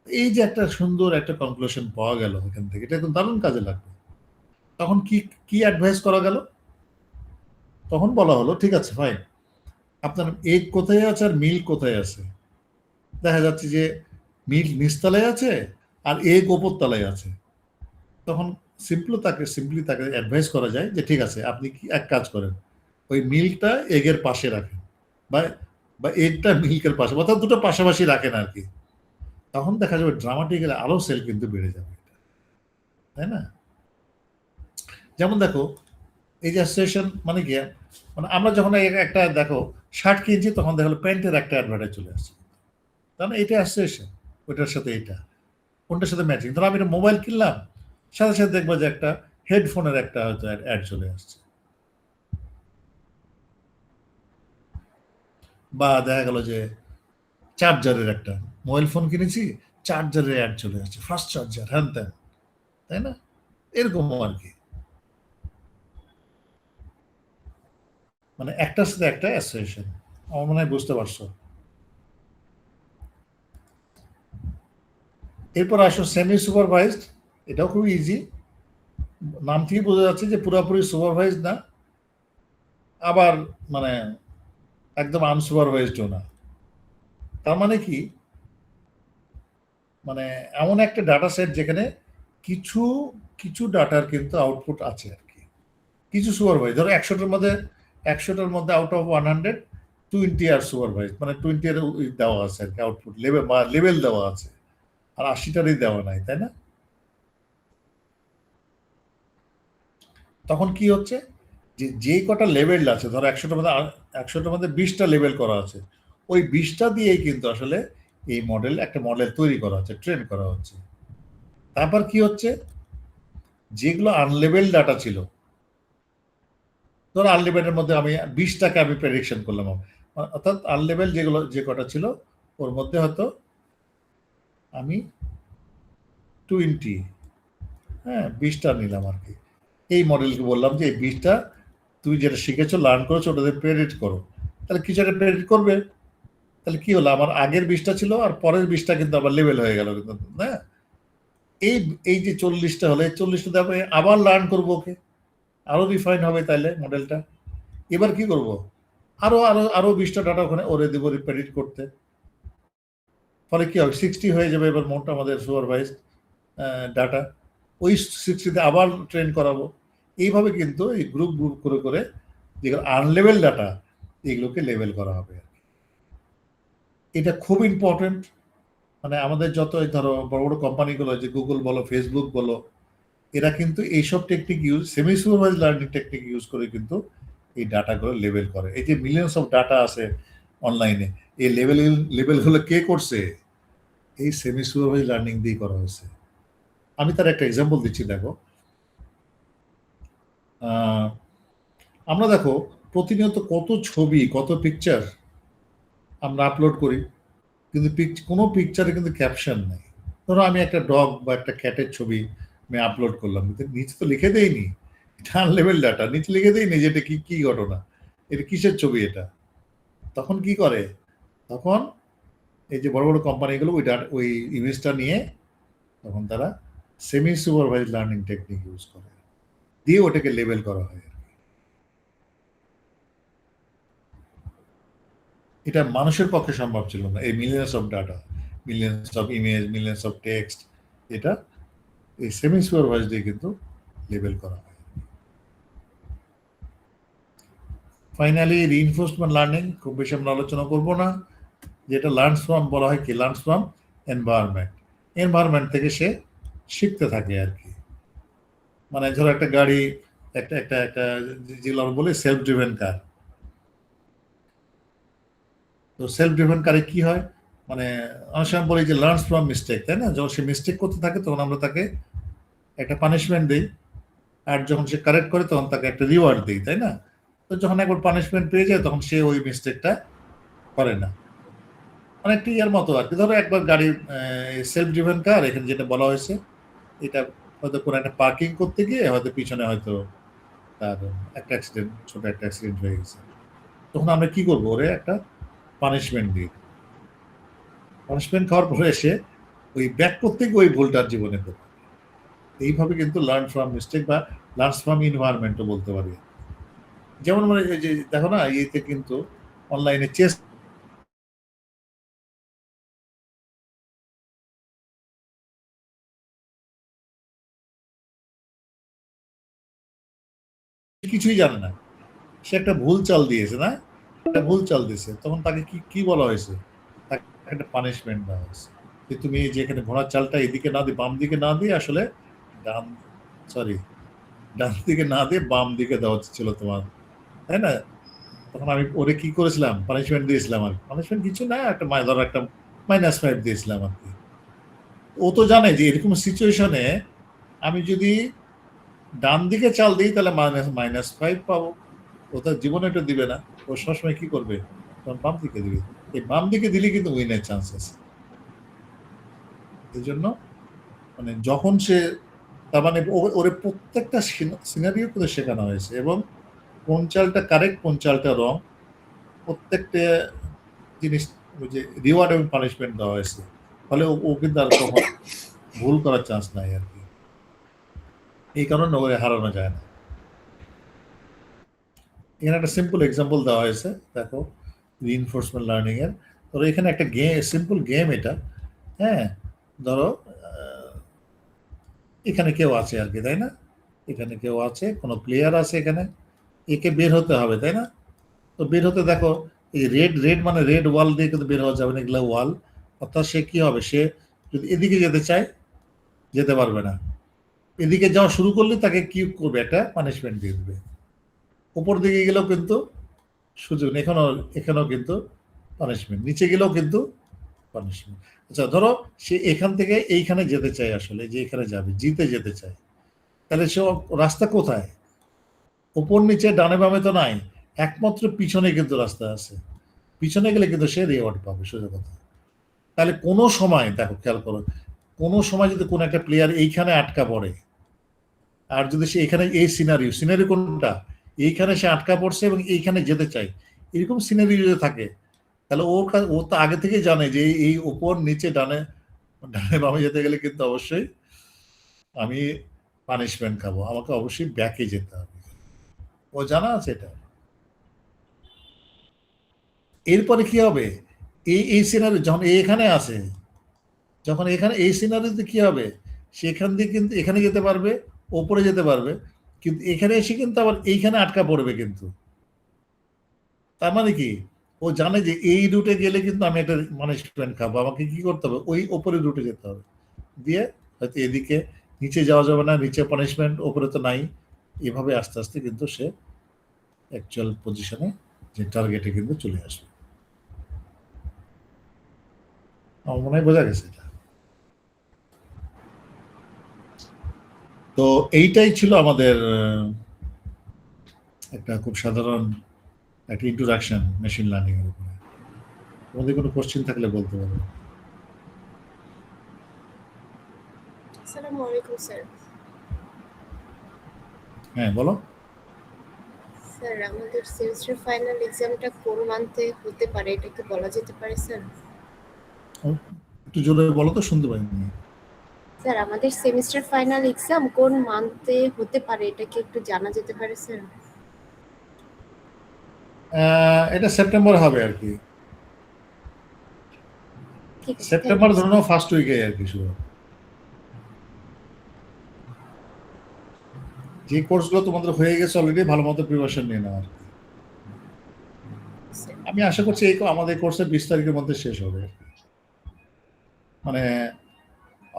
এই যে একটা সুন্দর একটা কনক্লুশন পাওয়া গেল এখান থেকে, এটা কিন্তু দারুণ কাজে লাগবে। তখন কি কি অ্যাডভাইস করা গেল? তখন বলা হলো ঠিক আছে ফাইন, আপনার এগ কোথায় আছে আর মিল কোথায় আছে? দেখা যাচ্ছে যে মিল নিচতলায় আছে আর এগ ওপর তলায় আছে। তখন সিম্পলি তাকে অ্যাডভাইস করা যায় যে ঠিক আছে, আপনি কি এক কাজ করেন, ওই মিল্কটা এগের পাশে রাখেন, বা বা এগটা মিল্কের পাশে, অর্থাৎ দুটো পাশাপাশি রাখেন আর কি। তখন দেখা যাবে ড্রামাটিক্যালি আরো সেল কিন্তু বেড়ে যাবে, তাই না? যেমন দেখো এই যে অ্যাসোসিয়েশন মানে কি, মানে আমরা যখন একটা দেখো শার্ট কিনছি, তখন দেখা গেলো প্যান্টের একটা অ্যাডভার্টাইজ চলে আসছে, তাই না? এটা অ্যাসোসিয়েশন, ওইটার সাথে এটা কোনটার সাথে ম্যাচিং। ধরো আমি একটা মোবাইল কিনলাম, সাথে সাথে দেখবো যে একটা হেডফোনের একটা হয়তো অ্যাড চলে আসছে, বা দেখা গেল যে চার্জারের একটা, মোবাইল ফোন কিনেছি, চার্জারের অ্যাড চলে আসছে, ফাস্ট চার্জার হ্যান ত্যান, তাই না? এরকম আর কি, মানে একটার সাথে একটা অ্যাসোসিয়েশন। আমার মনে হয় বুঝতে পারছো। এরপর আসো সেমি সুপারভাইজড। এটাও খুব ইজি, নাম থেকে বোঝা যাচ্ছে যে পুরোপুরি সুপারভাইজ না, আবার মানে একদম আনসুপারভাইজডও না। তার মানে কি, মানে এমন একটা ডাটা সেট যেখানে কিছু কিছু ডাটার কিন্তু আউটপুট আছে আর কি, কিছু সুপারভাইজ। ধরো 100টার মধ্যে আউট অফ 120 আর সুপারভাইজ, মানে 20 এর দেওয়া আছে আর কি আউটপুট লেভেল বা লেভেল দেওয়া আছে, আর 80টারই দেওয়া নাই, তাই না? তখন কি হচ্ছে, যে যে কটা লেভেল আছে, ধরো 100টার মধ্যে 20টা লেভেল করা আছে, ওই 20টা দিয়েই কিন্তু আসলে এই একটা মডেল তৈরি করা হচ্ছে, ট্রেন করা হচ্ছে। তারপর কি হচ্ছে, যেগুলো আনলেভেল ডাটা ছিল, ধরো আনলেভেলের মধ্যে আমি 20টাকে আমি প্রেডিকশন করলাম, অর্থাৎ আনলেভেল যেগুলো যে কটা ছিল, ওর মধ্যে হয়তো আমি 20, হ্যাঁ 20টা নিলাম আর কি। এই মডেলকে বললাম যে এই 20টা তুমি যেটা শিখেছো, লার্ন করেছো, ওটাতে প্রেডিক্ট করো, তাহলে কিছু একটা প্রেডিক্ট করবে। তাহলে কি হলো, আমার আগের 20টা ছিল আর পরের 20টা কিন্তু আবার লেভেল হয়ে গেল কিন্তু, না? এই এই যে 40টা হলে 40টা তারপরে আবার লার্ন করবো, ওকে আরো রিফাইন হবে তাইলে মডেলটা। এবার কি করব, আরো আরো আরো 20টা ডাটা ওখানে ওরে দেবো প্রেডিক্ট করতে। ফলে কি হবে, 60 হয়ে যাবে এবার মোট আমাদের সুপারভাইজড ডাটা। ওই 60তে আবার ট্রেন করাবো। এইভাবে কিন্তু এই গ্রুপ গ্রুপ করে করে যেগুলো আনলেভেল ডাটা, এগুলোকে লেভেল করা হবে। এটা খুব ইম্পর্টেন্ট। মানে আমাদের যত ধরো বড় বড় কোম্পানিগুলো, যে গুগল বলো, ফেসবুক বলো, এরা কিন্তু এইসব technique semi supervise learning technique use করে কিন্তু এই ডাটাগুলো লেভেল করে। এই যে মিলিয়নস অফ ডাটা আছে অনলাইনে, এই লেভেলগুলো কে করছে? এই সেমি সুপারভাইজ লার্নিং দিয়ে করা হয়েছে। আমি তার একটা এক্সাম্পল দিচ্ছি, দেখো। আমরা দেখো প্রতিনিয়ত কত ছবি, কত পিকচার আমরা আপলোড করি, কিন্তু কোনো পিকচারে কিন্তু ক্যাপশন নাই। ধরো আমি একটা ডগ বা একটা ক্যাটের ছবি আমি আপলোড করলাম, নিচে তো লিখে দেয়নি, এটা আনলেভেল ডাটা, নিচে লিখে দেয়নি যে এটা কি কি ঘটনা, এটা কিসের ছবি এটা। তখন কি করে, তখন এই যে বড় বড় কোম্পানিগুলো ওই ইমেজটা নিয়ে তখন তারা semi supervise learning technique use করে, দিয়ে ওটাকে লেবেল করা হয়। এটা মানুষের পক্ষে সম্ভব ছিল না, এই millions of data, millions of image, millions of text, এটা এই সেমি সুপারভাইজ দিয়ে কিন্তু লেবেল করা হয়। ফাইনালি রিইনফোর্সমেন্ট লার্নিং খুব বেশি আমরা আলোচনা করবো না, যেটা লার্নস ফ্রম বলা হয়, কি লার্নস ফ্রম এনভায়রনমেন্ট। এনভায়রনমেন্ট থেকে সে শিখতে থাকে আর কি। মানে ধরো একটা গাড়ি, একটা একটা একটা যেগুলো আমরা বলি সেলফ ড্রিভেন কার, তো সেলফ ড্রিভেন কারে কি হয়, মানে অনেক সময় বলি যে লার্নস ফ্রম মিস্টেক, তাই না? যখন সে মিস্টেক করতে থাকে তখন আমরা তাকে একটা পানিশমেন্ট দিই, আর যখন সে কারেক্ট করে তখন তাকে একটা রিওয়ার্ড দিই, তাই না? তো যখন একবার পানিশমেন্ট পেয়ে যায় তখন সে ওই মিস্টেকটা করে না। অনেকটা ইয়ার মতো আর কি। ধরো একবার গাড়ি সেলফ ড্রিভেন কার, এখানে যেটা বলা হয়েছে, এটা হয়তো কোনো একটা পার্কিং করতে গিয়ে হয়তো পিছনে হয়তো তার একটা অ্যাক্সিডেন্ট, ছোট একটা অ্যাক্সিডেন্ট হয়ে গেছে, তখন আমরা কি করবো, ওরে একটা পানিশমেন্ট দিই। পানিশমেন্ট খাওয়ার পরে এসে ওই ব্যাক করতে গিয়ে ওই ভুলটার জীবনে করবে। এইভাবে কিন্তু লার্ন ফ্রম মিস্টেক বা লার্ন ফ্রম ইনভায়রনমেন্টও বলতে পারি। যেমন মানে এই যে দেখো না, ইয়েতে কিন্তু অনলাইনে চেস কিছুই জানে না, সে একটা ভুল চাল দিয়েছে, না একটা ভুল চাল দিয়েছে, তখন তাকে কি কি বলা হয়েছে, তাকে একটা পানিশমেন্ট দেওয়া হয়েছে যে তুমি যেখানে ঘোড়ার চালটা এদিকে না দিয়ে বাম দিকে না দিয়ে আসলে ডান সরি ডান দিকে না দিয়ে বাম দিকে দেওয়া ছিল তোমার, তাই না? তখন আমি ওরে কি করেছিলাম, পানিশমেন্ট দিয়েছিলাম। আর পানিশমেন্ট কিছু না, একটা ধরো একটা -5 দিয়েছিলাম আর কি। ও তো জানে যে এরকম সিচুয়েশনে আমি যদি ডান দিকে চাল দিই তাহলে -5 পাবো, ও তার জীবনে এটা দিবে না। ও সবসময় কি করবে, তখন বাম দিকে দিবে। এই বাম দিকে দিলে কিন্তু উইনের চান্স আছে। এই জন্য মানে যখন সে, তার মানে ওরে প্রত্যেকটা সিনারিও করে শেখানো হয়েছে, এবং কোন চালটা কারেক্ট, কোন চালটা রং, প্রত্যেকটা জিনিস ওই যে রিওয়ার্ড এবং পানিশমেন্ট দেওয়া হয়েছে। ফলে ও কিন্তু আর কখন ভুল করার চান্স নাই আর কি। এই কারণে ওরে হারানো যায় না। এখানে একটা সিম্পল এক্সাম্পল দেওয়া হয়েছে, দেখো রিইনফোর্সমেন্ট লার্নিং এর। ধরো এখানে একটা গেম, সিম্পল গেম এটা, হ্যাঁ। ধরো এখানে কেউ আছে আর কি, তাই না? এখানে কেউ আছে, কোনো প্লেয়ার আছে এখানে, একে বের হতে হবে, তাই না? তো বের হতে দেখো, এই রেড রেড মানে রেড ওয়াল দিয়ে কিন্তু বের হওয়া যাবে না, এগুলো ওয়াল। অর্থাৎ সে কি হবে, সে যদি এদিকে যেতে চায় যেতে পারবে না, এদিকে যাওয়া শুরু করলে তাকে কি করবে, একটা পানিশমেন্ট দিয়ে দেবে। উপর দিকে গেলেও কিন্তু সুযোগ নেই, এখানেও কিন্তু পানিশমেন্ট, নিচে গেলেও কিন্তু পানিশমেন্ট। আচ্ছা ধরো সে এখান থেকে এইখানে যেতে চায়, আসলে যে এখানে যাবে, জিতে যেতে চায়, তাহলে সে রাস্তা কোথায়? উপর নিচে ডানে বামে তো নাই, একমাত্র পিছনে কিন্তু রাস্তা আছে। পিছনে গেলে কিন্তু সে রিওয়ার্ড পাবে, সোজা কথা। তাহলে কোনো সময় দেখো, খেয়াল করো, কোনো সময় যদি কোনো একটা প্লেয়ার এইখানে আটকা পড়ে, আর যদি সে এখানে এই সিনারিও কোনটা, এইখানে সে আটকা পড়ছে এবং এইখানে যেতে চাই, এরকম সিনারি যদি থাকে, তাহলে ও তো আগে থেকে জানে যে এই উপর নিচে ডানে ডানে বামে যেতে গেলে কিন্তু অবশ্যই আমি পানিশমেন্ট খাবো, আমাকে অবশ্যই ব্যাকে যেতে হবে। ও জানা আছে এটা। এরপরে কি হবে, এই সিনারি যখন এখানে আসে, যখন এখানে এই সিনারিতে কি হবে, সেখান দিয়ে কিন্তু এখানে যেতে পারবে, ওপরে যেতে পারবে, কিন্তু এখানে এসে কিন্তু আবার এইখানে আটকা পড়বে কিন্তু। তার মানে কি, ও জানে যে এই রুটে গেলে কিন্তু আমি একটা পানিশমেন্ট খাবো, আমাকে কি করতে হবে, ওই ওপরের রুটে যেতে হবে, দিয়ে হয়তো এদিকে নিচে যাওয়া যাবে না, নিচে পানিশমেন্ট, ওপরে তো নাই, এভাবে আস্তে আস্তে কিন্তু সে অ্যাকচুয়াল পজিশনে যে টার্গেটে কিন্তু চলে আসবে। আমার মনে হয় বোঝা গেছে এটা। তো এইটাই ছিল আমাদের একটা খুব সাধারণ একটা ইন্ট্রোডাকশন মেশিন লার্নিং এর উপরে। তোমাদের কোনো কোশ্চেন থাকলে বলতে পারো। আসসালামু আলাইকুম স্যার। হ্যাঁ বলো। স্যার আমাদের সেমিস্টার ফাইনাল এক্সামটা কোন মান্থে হতে পারে, এটা কি বলা যেতে পারে স্যার? একটু জোরে বলো তো, শুনতে পাইনি। স্যার আমাদের সেমিস্টার ফাইনাল এক্সাম কোন মান্থে হতে পারে, এটা কি একটু জানা যেতে পারে স্যার? এটা সেপ্টেম্বর হবে আর কি, ঠিক আছে, সেপ্টেম্বর ধরে নাও ফার্স্ট উইকে আর কি শুরু। যে কোর্সগুলো তোমাদের হয়ে গেছে অলরেডি, ভালো মতো প্রিপারেশন নিয়ে নাও আর কি। আমি আশা করছি এই আমাদের কোর্সের 20 তারিখের মধ্যে শেষ হবে, মানে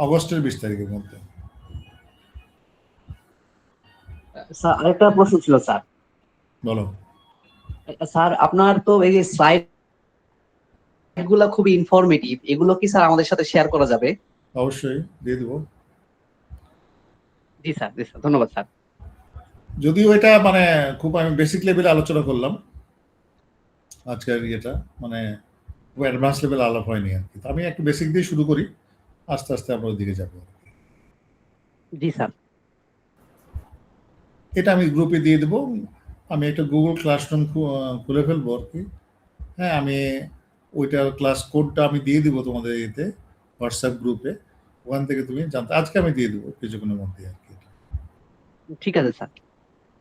অগস্টের 20 তারিখের মধ্যে। স্যার আরেকটা প্রশ্ন ছিল স্যার। বলো। স্যার আপনার তো এই যে স্লাইড গুলা খুবই ইনফরমেটিভ, এগুলো কি স্যার আমাদের সাথে শেয়ার করা যাবে? অবশ্যই দিয়ে দেবো। জি স্যার, জি স্যার, ধন্যবাদ স্যার। যদিও এটা মানে খুব আমি বেসিক লেভেলে আলোচনা করলাম আজকের ইয়েটা, মানে খুব অ্যাডভান্স লেভেল আলাপ হয়নি আর কি। আমি একটু বেসিক দিয়ে শুরু করি, আস্তে আস্তে আমরা ওইদিকে যাবো। জি স্যার। এটা আমি গ্রুপে দিয়ে দেবো, আমি একটা গুগল ক্লাসরুম খুলে ফেলবো আর কি। হ্যাঁ, আমি ওইটার ক্লাস কোডটা আমি দিয়ে দিব তোমাদের এতে হোয়াটসঅ্যাপ গ্রুপে, ওখান থেকে তুমি জানতে, আজকে আমি দিয়ে দেবো কিছুক্ষণের মধ্যে আর কি। ঠিক আছে স্যার।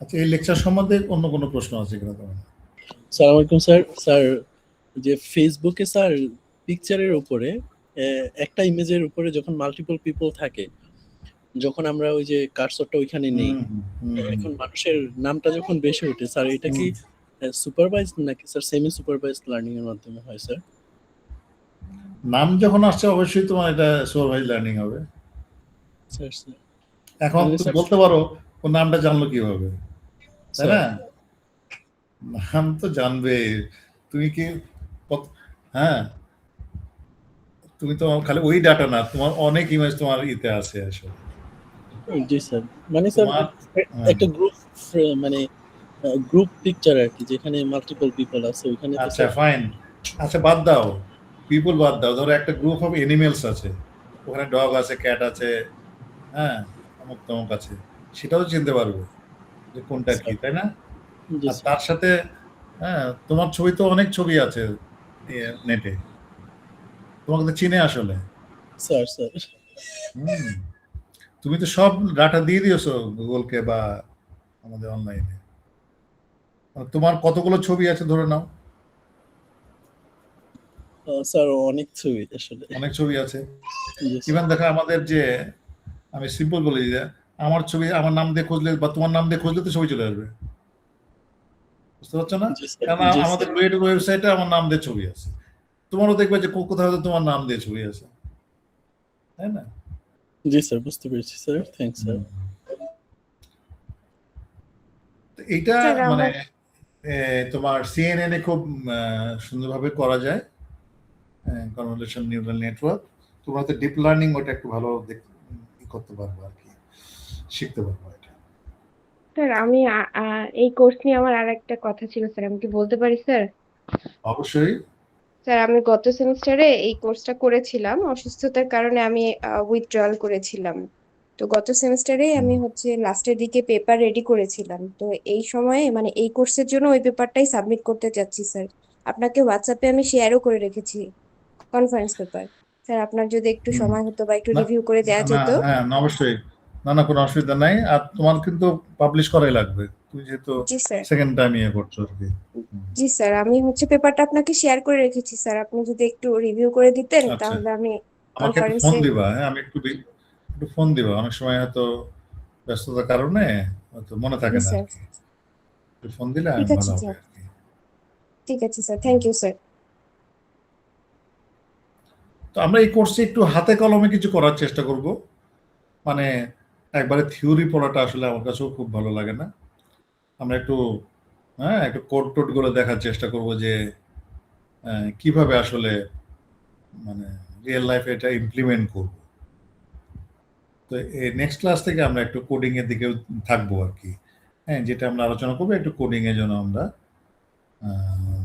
আচ্ছা, এই লেকচার সম্বন্ধে অন্য কোনো প্রশ্ন আছে কিনা তোমার? আসসালামু আলাইকুম স্যার। স্যার যে ফেসবুকে স্যার পিকচারের উপরে একটা ইমেজের উপরে যখন মাল্টিপল পিপল থাকে, যখন আমরা ওই যে কার্সরটা ওইখানে নেই, এখন মানুষের নামটা যখন বেশি ওঠে স্যার, এটা কি সুপারভাইজ নাকি স্যার সেমি সুপারভাইজ লার্নিং এর মাধ্যমে হয় স্যার? নাম যখন আসছে অবশ্যই তোমার এটা সুপারভাইজ লার্নিং হবে। স্যার স্যার এখন তুমি বলতে পারো ও নামটা জানলো কিভাবে, তাই না? নাম তো জানবে, তুমি কি হ্যাঁ, তুমি তো খালি ওই ডাটা না, তোমার অনেক ইমেজ তোমার ইতে আছে আসলে। জি স্যার, মানে স্যার একটা গ্রুপ, মানে গ্রুপ পিকচার আর কি, যেখানে মাল্টিপল পিপল আছে ওইখানে। আচ্ছা ফাইন, আচ্ছা বাদ দাও পিপল, বাদ দাও, ধরো একটা গ্রুপ অফ এনিমেলস আছে, ওখানে ডগ আছে, ক্যাট আছে, হ্যাঁ, অমুক তমুক আছে, সেটাও চিনতে পারবে যে কোনটা কি, তাই না? আর তার সাথে হ্যাঁ, তোমার ছবি তো অনেক ছবি আছে নেটে, তোমাকে তো চিনে আসলে। স্যার স্যার তুমি তো সব ডাটা দিয়ে দিয়েছো গুগলকে বা আমাদের অনলাইনে। তোমার কতগুলো ছবি আছে ধরে নাও? স্যার অনেক ছবি, আসলে অনেক ছবি আছে। ইভেন দেখো আমাদের যে, আমি সিম্পল বলি যে আমার ছবি আমার নাম দিয়ে খুঁজলে বা তোমার নাম দিয়ে খুঁজলে তো ছবি চলে আসবে, বুঝতে পারছো না? কারণ আমাদের ওয়েবসাইটে আমার নাম দিয়ে ছবি আছে, তোমারও দেখবে যে কোথাও তোমার নাম দিয়ে ছবি আছে, তাই না? জি স্যার, বুঝতে পেরেছি স্যার, থ্যাঙ্কস স্যার। এইটা মানে তোমার সিএনএন এ খুব সুন্দরভাবে করা যায়, কনভলিউশন নিউরাল নেটওয়ার্ক। তোমরা তো ডিপ লার্নিং ওটা একটু ভালো করতে পারবো আর কি, শিখতে পারবো এটা। স্যার আমি এই কোর্স নিয়ে আমার আরেকটা কথা ছিল স্যার, আমি কি বলতে পারি স্যার? অবশ্যই। স্যার আমি গত সেমিস্টারে এই কোর্সটা করেছিলাম, অসুস্থতার কারণে আমি উইথড্রয়াল করেছিলাম। তো গত সেমিস্টারে আমি হচ্ছে লাস্টের দিকে পেপার রেডি করেছিলাম, তো এই সময়ে মানে এই কোর্সের জন্য ওই পেপারটাই সাবমিট করতে চাচ্ছি স্যার। আপনাকে হোয়াটসঅ্যাপে আমি শেয়ারও করে রেখেছি কনফারেন্স পেপার। স্যার আপনার যদি একটু হুম। সময় হতো বা একটু না রিভিউ করে দেওয়া না যেত। হ্যাঁ না, অবশ্যই। না কোনো অসুবিধা নাই। আর তোমার কিন্তু পাবলিশ করাই লাগবে, তুমি যেহেতু জি স্যার। সেকেন্ড টাইম ইয়ে করছো আর কি। জি স্যার, আমি হচ্ছে পেপারটা আপনাকে শেয়ার করে রেখেছি স্যার, আপনি যদি একটু রিভিউ করে দিতেন আচ্ছা, তাহলে আমি আমাকে একটু ফোন কনফারেন্সে। দিবা। হ্যাঁ, আমি একটু ফোন দিবা, অনেক সময় হয়তো ব্যস্ততার কারণে হয়তো মনে থাকে জি না আর স্যার। কি। একটু ফোন দিলে ঠিক আছে ভালো হবে স্যার, আর কি। ঠিক আছে স্যার, থ্যাংক ইউ স্যার। তো আমরা এই কোর্সে একটু হাতে কলমে কিছু করার চেষ্টা করব। মানে একবারে থিওরি পড়াটা আসলে আমার কাছেও খুব ভালো লাগে না। আমরা একটু একটু কোড টোড গুলো দেখার চেষ্টা করব যে কিভাবে আসলে মানে রিয়েল লাইফে এটা ইমপ্লিমেন্ট করব। তো এই নেক্সট ক্লাস থেকে আমরা একটু কোডিং এর দিকেও থাকবো আর কি। হ্যাঁ, যেটা আমরা আলোচনা করবো একটু কোডিং এর জন্য আমরা আহ,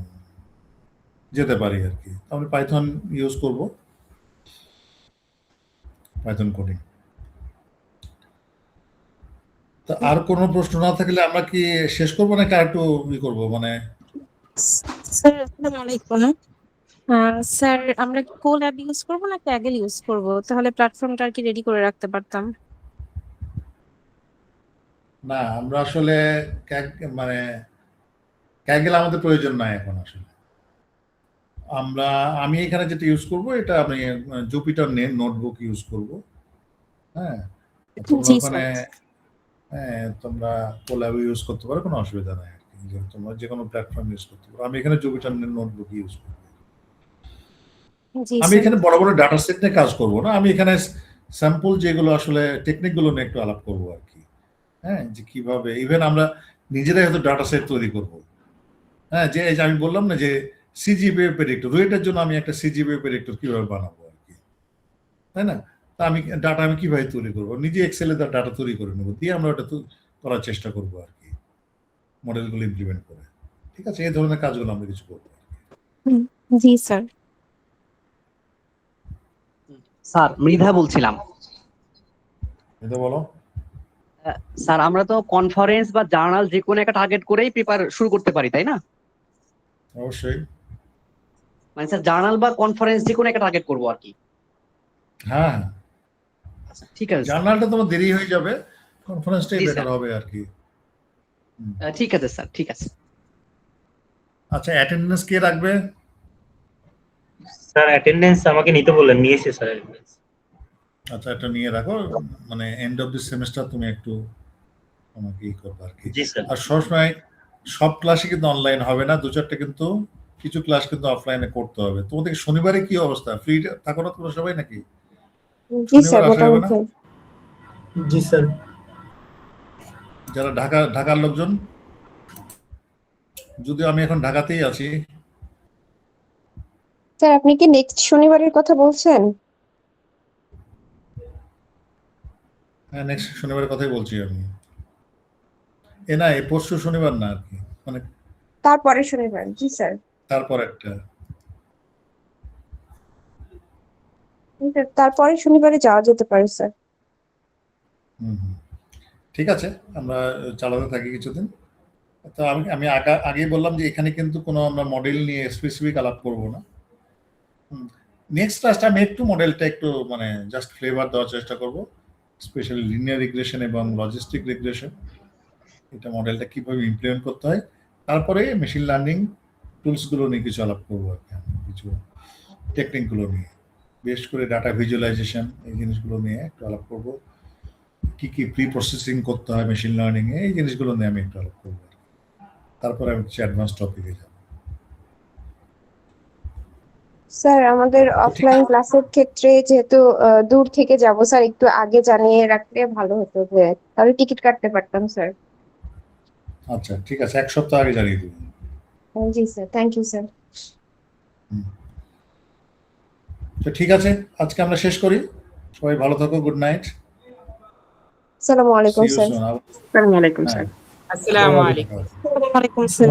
যেতে পারি আর কি। আমরা পাইথন ইউজ করব, পাইথন কোডিং। তো আর কোনো প্রশ্ন না থাকলে আমরা কি শেষ করবো নাকি আর একটু করবো মানে? স্যার আসসালামু আলাইকুম। স্যার আমরা কি কোল্যাব ইউজ করবো না ক্যাগেল ইউজ করব? তাহলে প্ল্যাটফর্মটা আর কি রেডি করে রাখতে পারতাম। না, আমরা আসলে মানে ক্যাগেল আমাদের প্রয়োজন নাই এখন আসলে। আমি এখানে যেটা ইউজ করব এটা আমি জুপিটার নোটবুক ইউজ করব। হ্যাঁ, তোমরা জি ওখানে স্যার। তোমরা কোল্যাব ইউজ করতে পারো, কোনো অসুবিধা নাই আর কি। তোমরা যে কোনো প্ল্যাটফর্ম ইউজ করতে পারো। আমি এখানে জুপিটার নোটবুক ইউজ করব। জি আমি স্যার। এখানে বড় বড় ডাটা সেট নিয়ে কাজ করব না, আমি এখানে স্যাম্পল যেগুলো আসলে টেকনিক গুলো নিয়ে একটু আলাপ করবো আর কি। হ্যাঁ, যে কিভাবে ইভেন আমরা নিজেরাই হয়তো ডাটা সেট তৈরি করব। হ্যাঁ, যে এই যে আমি বললাম না যে সিজিপিএ প্রেডিক্টর, রুয়েটের জন্য আমি একটা সিজিপিএ প্রেডিক্টর কিভাবে বানাবো আর কি, তাই না? তা আমি ডাটা আমি কিভাবে তৈরি করবো, নিজে এক্সেলে তার ডাটা তৈরি করে নেবো, দিয়ে আমরা ওটা করার চেষ্টা করবো আর কি, মডেলগুলো ইমপ্লিমেন্ট করে। ঠিক আছে, এই ধরনের কাজগুলো আমরা কিছু করবো। জি স্যার। স্যার মৃধা বলছিলাম। এটা বলো। স্যার আমরা তো কনফারেন্স বা জার্নাল যে কোনো একটা টার্গেট করেই পেপার শুরু করতে পারি, তাই না? অবশ্যই। মানে স্যার জার্নাল বা কনফারেন্স যে কোনো একটা টার্গেট করবো আর কি। হ্যাঁ, আচ্ছা ঠিক আছে স্যার। জার্নালটা তোমার দেরি হয়ে যাবে, কনফারেন্সটাই জি বেটার স্যার। হবে আর কি। ঠিক আছে স্যার, ঠিক আছে। আচ্ছা, অ্যাটেন্ডেন্স কে রাখবে? স্যার অ্যাটেন্ডেন্স আমাকে নিতে বললেন, নিয়েছি স্যার অ্যাটেন্ডেন্স। আচ্ছা, এটা নিয়ে রাখো, মানে এন্ড অফ দিস সেমিস্টার তুমি একটু আমাকে ই করবে আর কি। জি স্যার। আর সবসময় সব ক্লাসই কিন্তু অনলাইন হবে না, দু চারটে কিন্তু কিছু ক্লাস কিন্তু অফলাইনে করতে হবে। তোমাদের শনিবারে কি অবস্থা, ফ্রি থাকো না তোমরা সবাই নাকি? জি স্যার, শনিবার আসা যাবে না? মোটামুটি। জি স্যার। যারা ঢাকার লোকজন, যদিও আমি এখন ঢাকাতেই আছি। স্যার আপনি কি নেক্সট শনিবারের কথা বলছেন? হ্যাঁ, নেক্সট শনিবারের কথাই বলছি আমি। না, এই পরশু শনিবার না আর কি, মানে তারপরে শনিবার। জি স্যার। তারপর একটা। তারপরে শনিবারে যাওয়া যেতে পারে স্যার। হুম হুম, ঠিক আছে, আমরা চালাতে থাকি কিছুদিন। তো আমি আগেই বললাম যে এখানে কিন্তু কোনো আমরা মডেল নিয়ে স্পেসিফিক আলাপ করবো না। নেক্সট ক্লাসটা আমি একটু মডেলটা একটু মানে জাস্ট ফ্লেভার দেওয়ার চেষ্টা করব, স্পেশালি লিনিয়ার রিগ্রেশন এবং লজিস্টিক রিগ্রেশন, এটা মডেলটা কিভাবে ইমপ্লিমেন্ট করতে হয়। তারপরে মেশিন লার্নিং টুলসগুলো নিয়ে কিছু আলাপ করবো আর কি, কিছু টেকনিকগুলো নিয়ে, বেশ করে ডাটা ভিজুয়ালাইজেশন এই জিনিসগুলো নিয়ে একটু আলাপ করবো। কি কি প্রি প্রসেসিং করতে হয় মেশিন লার্নিং এ, এই জিনিসগুলো নিয়ে আমি একটু আলাপ করবো। তারপরে আমি কিছু অ্যাডভান্স টপিকে যাব। স্যার আমাদের অফলাইন ক্লাসের ক্ষেত্রে যেহেতু দূর থেকে যাব স্যার, একটু আগে জানিয়ে রাখলে ভালো হতো, যে তাহলে টিকিট কাটতে পারতাম স্যার। আচ্ছা ঠিক আছে, এক সপ্তাহ আগে জানিয়ে দেবো। জি স্যার, থ্যাংক ইউ স্যার। তো ঠিক আছে, আজকে আমরা শেষ করি। সবাই ভালো থাকো, গুড নাইট। আসসালামু আলাইকুম স্যার। আসসালামু আলাইকুম স্যার। আসসালামু আলাইকুম স্যার।